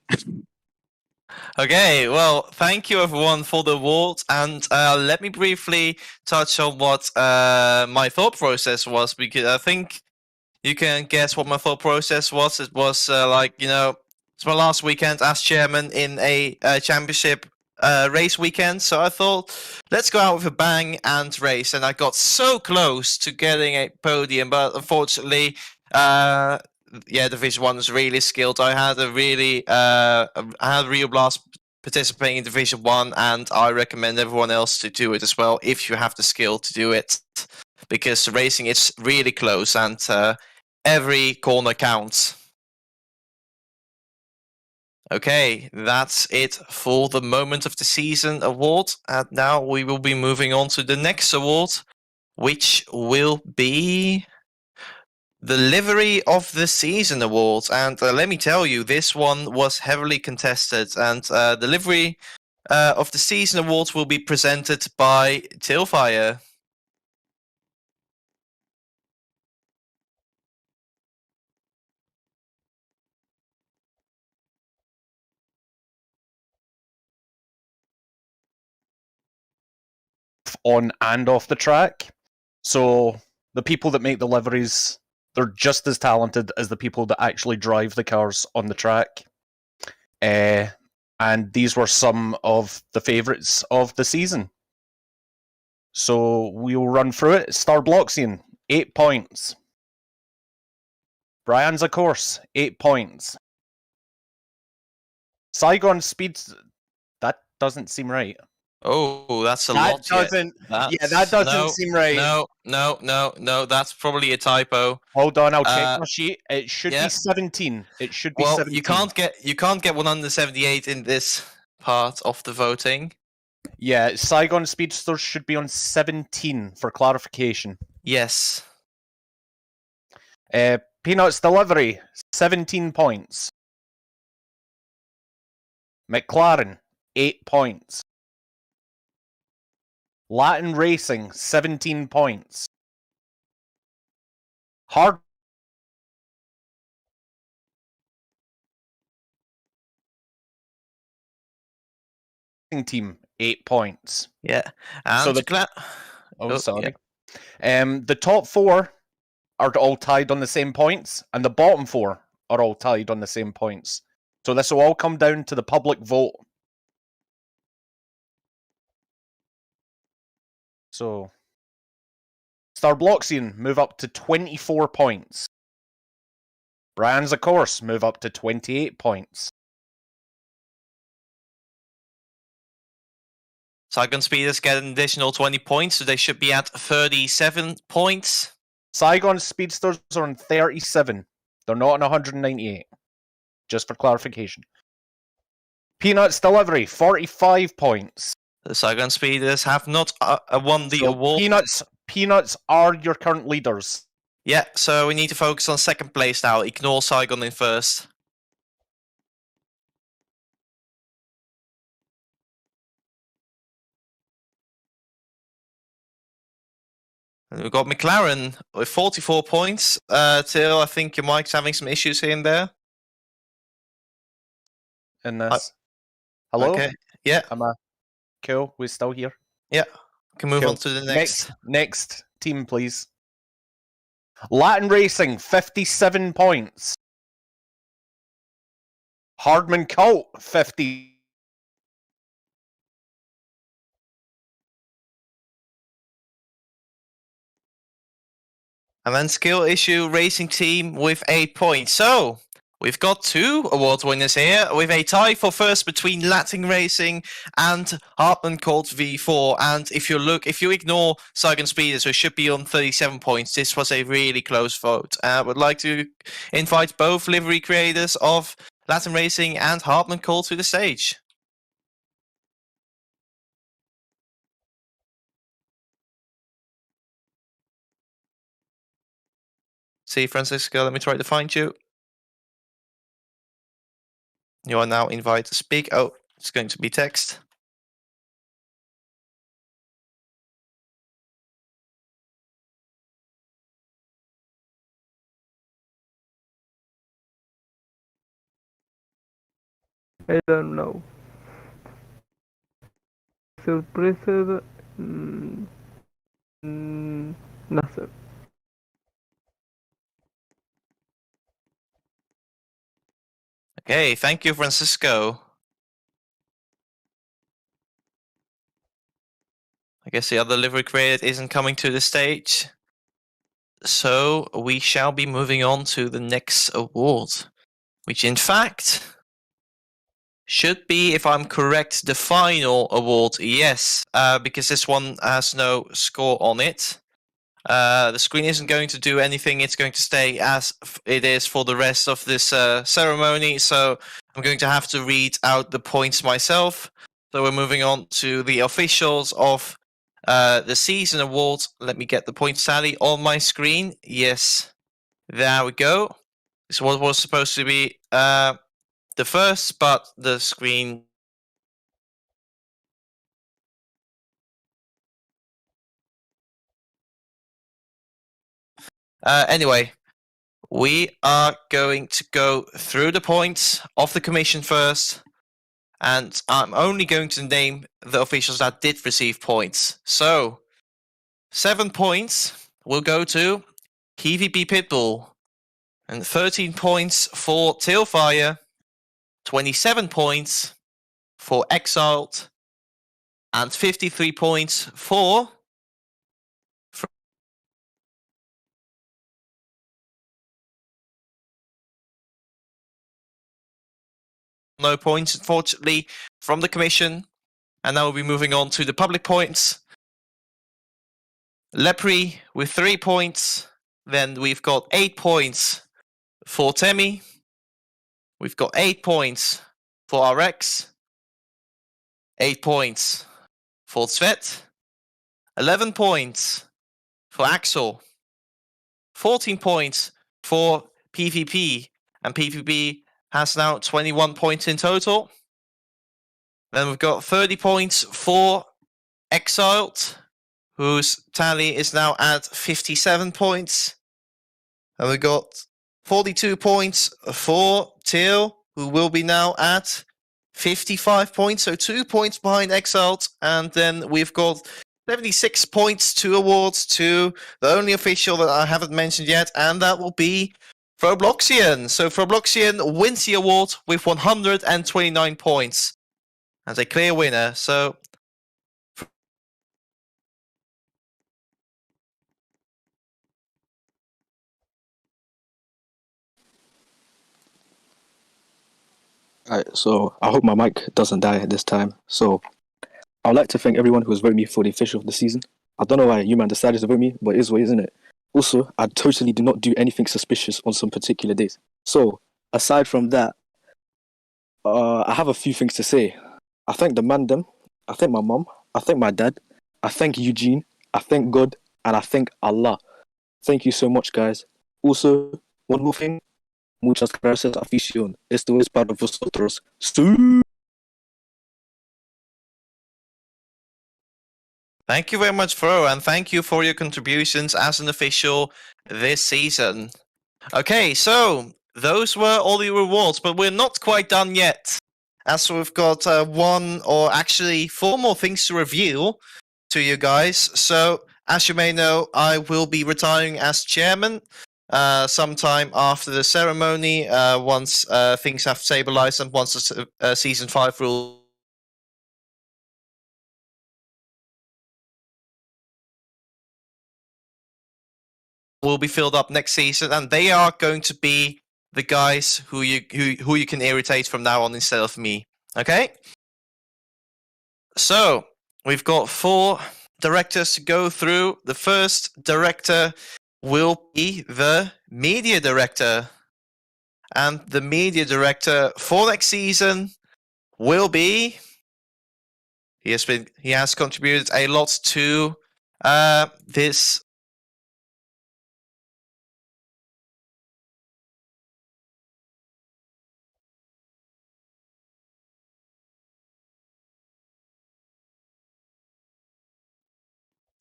Okay, well, thank you everyone for the award, and let me briefly touch on what my thought process was, because I think you can guess what my thought process was. It was it's my last weekend as chairman in a championship race weekend, so I thought, let's go out with a bang and race, and I got so close to getting a podium, but unfortunately, Division 1 was really skilled. I had a real blast participating in Division 1, and I recommend everyone else to do it as well if you have the skill to do it, because racing is really close, and every corner counts. Okay, that's it for the Moment of the Season award. And now we will be moving on to the next award, which will be the Livery of the Season award. And let me tell you, this one was heavily contested. And the Livery of the Season award will be presented by Tailfire. On and off the track. So the people that make the liveries, they're just as talented as the people that actually drive the cars on the track. And these were some of the favourites of the season. So we'll run through it. Starbloxian, 8 points. Brian's, of course, 8 points. Saigon Speeds, that doesn't seem right. Oh, that's a That lot. doesn't. That's, Yeah, that doesn't seem right. No. That's probably a typo. Hold on, I'll check my sheet. It should yeah. be 17. It should be Well, 17. you can't get 178 in this part of the voting. Yeah, Saigon Speedsters should be on 17 for clarification. Yes. Peanuts Delivery, 17 points. McLaren, 8 points. Latin Racing, 17 points. Hard Team, 8 points. Yeah. And so oh, sorry. Yeah. The top 4 are all tied on the same points, and the bottom 4 are all tied on the same points. So this will all come down to the public vote. So Starbloxian move up to 24 points. Brian's, of course, move up to 28 points. Saigon Speeders get an additional 20 points, so they should be at 37 points. Saigon Speedsters are on 37. They're not on 198. Just for clarification. Peanuts Delivery, 45 points. The Saigon Speeders have not won the award. Peanuts are your current leaders. Yeah, so we need to focus on second place now. Ignore Saigon in first. And we've got McLaren with 44 points. Till, I think your mic's having some issues here and there. In this. Hello? Okay. Yeah. Cool, we're still here. Yeah. We can move on to the next. Next team, please. Latin Racing, 57 points. Hardman Colt, 50. And then Skill Issue Racing Team with 8 points. So, we've got 2 award winners here, with a tie for first between Latin Racing and Hartman Colt V4. And if you ignore Saigon Speeders, who should be on 37 points, this was a really close vote. I would like to invite both livery creators of Latin Racing and Hartman Colt to the stage. See, Francisco, let me try to find you. You are now invited to speak. Oh, it's going to be text. I don't know. Surprises? Mm, nothing. Okay, thank you, Francisco. I guess the other livery creator isn't coming to the stage. So we shall be moving on to the next award, which in fact should be, if I'm correct, the final award. Yes, because this one has no score on it. The screen isn't going to do anything. It's going to stay as it is for the rest of this ceremony. So I'm going to have to read out the points myself. So we're moving on to the officials of the season awards. Let me get the points tally on my screen. Yes, there we go. This is what was supposed to be the first, but the screen anyway, we are going to go through the points of the commission first, and I'm only going to name the officials that did receive points. So, 7 points will go to KVP Pitbull, and 13 points for Tailfire, 27 points for Exiled, and 53 points for no points, unfortunately, from the commission. And now we'll be moving on to the public points. Lepri with 3 points. Then we've got 8 points for Temi. We've got 8 points for RX. 8 points for Svet. 11 points for Axel. 14 points for PvP. And PvP has now 21 points in total. Then we've got 30 points for Exiled, whose tally is now at 57 points. And we've got 42 points for Teal, who will be now at 55 points, so 2 points behind Exiled. And then we've got 76 points to awards to the only official that I haven't mentioned yet, and that will be Frobloxian. So Frobloxian wins the award with 129 points as a clear winner. So Alright, so I hope my mic doesn't die at this time. So I'd like to thank everyone who has voted me for the official of the season. I don't know why you man decided to vote me, but it is what it is, isn't it? Also, I totally did not do anything suspicious on some particular days. So, aside from that, I have a few things to say. I thank the mandem, I thank my mom, I thank my dad, I thank Eugene, I thank God, and I thank Allah. Thank you so much, guys. Also, one more thing. Muchas gracias, afición. Esto es para vosotros. thank you very much, Fro, and thank you for your contributions as an official this season. Okay, so those were all the rewards, but we're not quite done yet, as we've got 1 or actually 4 more things to reveal to you guys. So, as you may know, I will be retiring as chairman sometime after the ceremony, once things have stabilized and once the season 5 rule will be filled up next season, and they are going to be the guys who you can irritate from now on instead of me. Okay? So we've got 4 directors to go through. The first director will be the media director. And the media director for next season will be he has contributed a lot to this.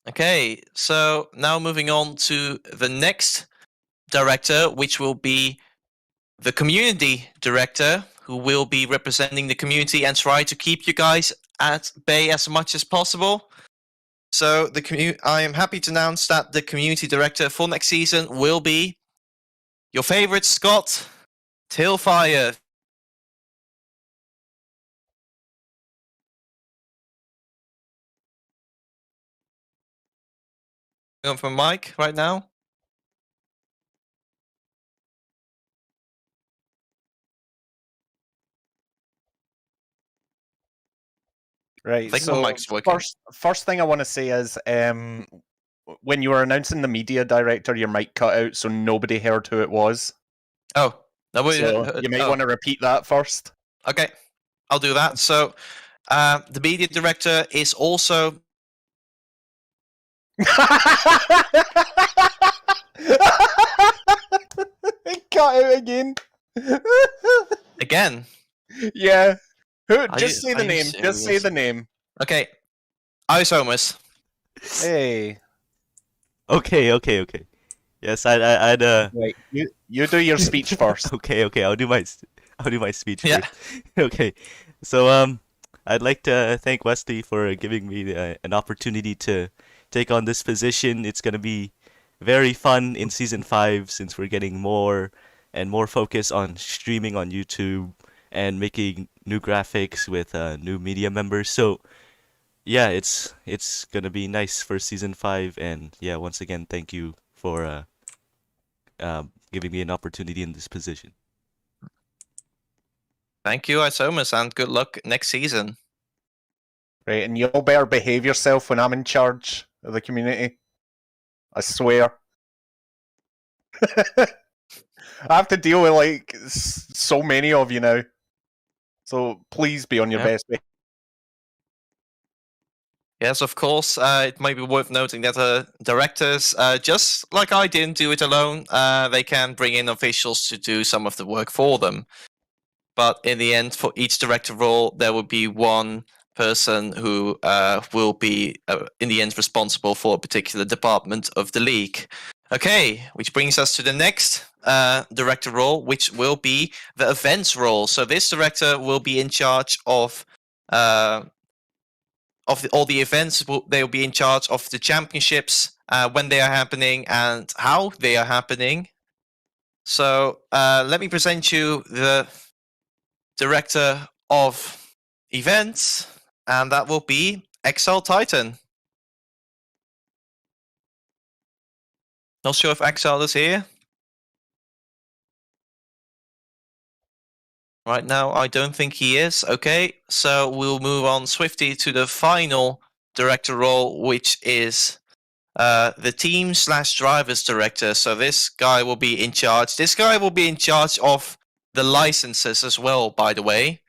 Okay, so now moving on to the next director, which will be the community director, who who will be representing the community and try to keep you guys at bay as much as possible. So I am happy to announce that the community director for next season will be your favorite Scott, Tailfire. Going for Mike right now. Right. I think So my mic's working. first thing I want to say is, when you were announcing the media director, your mic cut out, so nobody heard who it was. Oh, So you might want to repeat that first. Okay, I'll do that. So, the media director is also. Cut out again. Again. Yeah. Who? Are Just you- say the are you name. Just say serious? the name. Okay, Isomus. Hey. Okay. Yes, I'd Wait, you do your speech first. Okay, I'll do my speech Yeah. first. Okay, so I'd like to thank Wesley for giving me an opportunity to take on this position. It's gonna be very fun in season 5 since we're getting more and more focus on streaming on YouTube and making new graphics with new media members. So yeah, it's gonna be nice for season 5, and yeah, once again, thank you for giving me an opportunity in this position. Thank you, Isomus, and good luck next season. Right, and you all better behave yourself when I'm in charge of the community. I swear. I have to deal with like so many of you now. So please be on your Yeah. best behavior. Yes, of course. It might be worth noting that directors, just like I didn't do it alone, they can bring in officials to do some of the work for them. But in the end, for each director role, there will be one person who will be, in the end, responsible for a particular department of the league. Okay, which brings us to the next director role, which will be the events role. So this director will be in charge of all the events. They will be in charge of the championships, when they are happening and how they are happening. So let me present you the director of events, and that will be Exile Titan. Not sure if Exile is here. Right now, I don't think he is. Okay, so we'll move on swiftly to the final director role, which is the team/drivers director. So this guy will be in charge. This guy will be in charge of the licenses as well, by the way.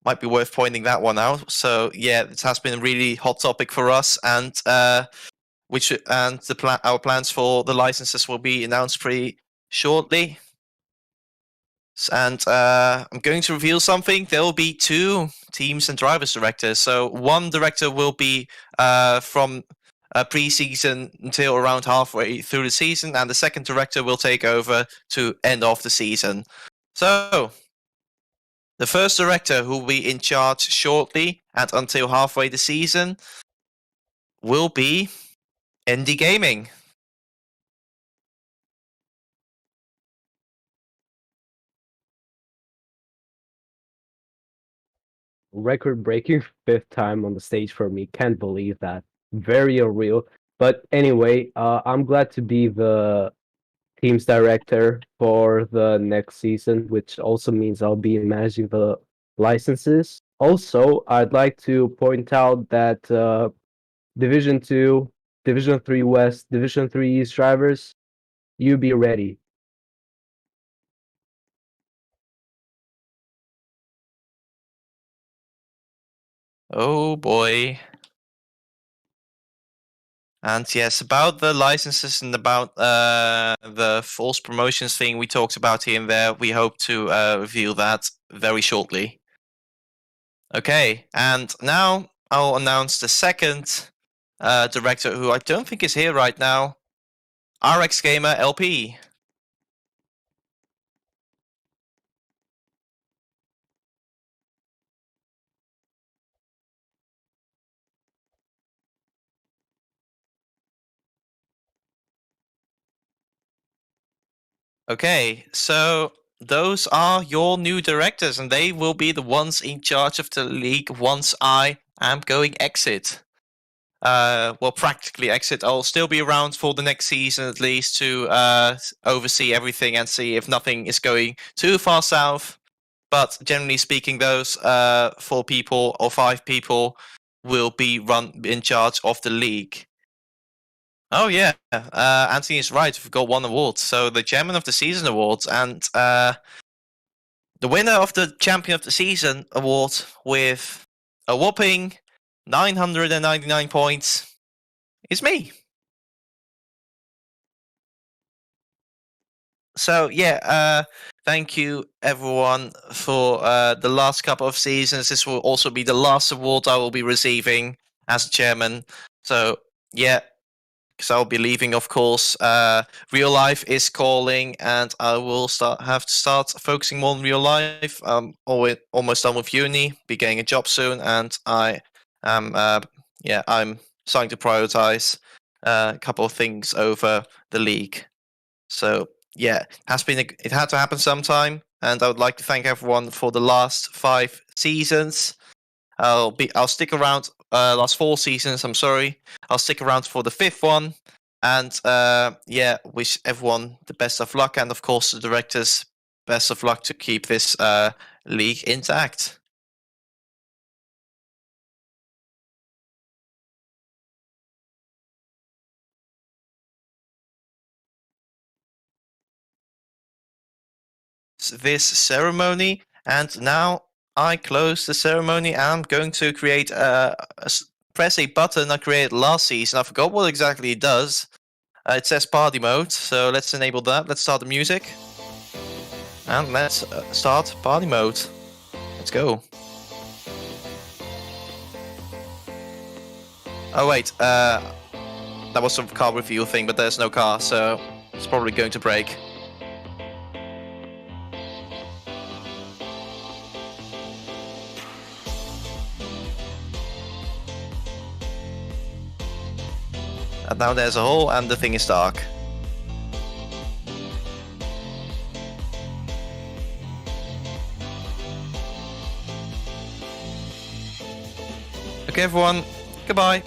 Might be worth pointing that one out. So yeah, it has been a really hot topic for us, and our plans for the licenses will be announced pretty shortly. And I'm going to reveal something. There will be 2 teams and drivers directors. So one director will be from pre-season until around halfway through the season, and the second director will take over to end off the season. So the first director who will be in charge shortly and until halfway the season will be ND Gaming. Record-breaking 5th time on the stage for me. Can't believe that. Very unreal. But anyway, I'm glad to be the team's director for the next season, which also means I'll be managing the licenses. Also, I'd like to point out that Division 2, Division 3 West, Division 3 East drivers, you be ready. Oh boy. And yes, about the licenses and about the false promotions thing we talked about here and there, we hope to reveal that very shortly. Okay, and now I'll announce the second director, who I don't think is here right now, RX Gamer LP. Okay, so those are your new directors, and they will be the ones in charge of the league once I am going exit. Well, practically exit. I'll still be around for the next season at least to oversee everything and see if nothing is going too far south. But generally speaking, those 4 people or 5 people will be in charge of the league. Oh yeah, Anthony is right. We've got 1 award. So the Chairman of the Season awards, and the winner of the Champion of the Season award with a whopping 999 points is me. So yeah, thank you everyone for the last couple of seasons. This will also be the last award I will be receiving as chairman. So yeah, because I'll be leaving, of course. Real life is calling, and I will have to start focusing more on real life. Almost done with uni, be getting a job soon, and I'm starting to prioritize a couple of things over the league. So yeah, it had to happen sometime, and I would like to thank everyone for the last 5 seasons. I'll stick around. Last 4 seasons. I'm sorry. I'll stick around for the 5th one, and yeah, wish everyone the best of luck, and of course the directors best of luck to keep this league intact. This ceremony, and now I close the ceremony, and I'm going to create press a button I created last season. I forgot what exactly it does. It says party mode, so let's enable that. Let's start the music, and let's start party mode. Let's go. Oh wait, that was some car review thing, but there's no car, so it's probably going to break. And now there's a hole, and the thing is dark. Okay, everyone, goodbye.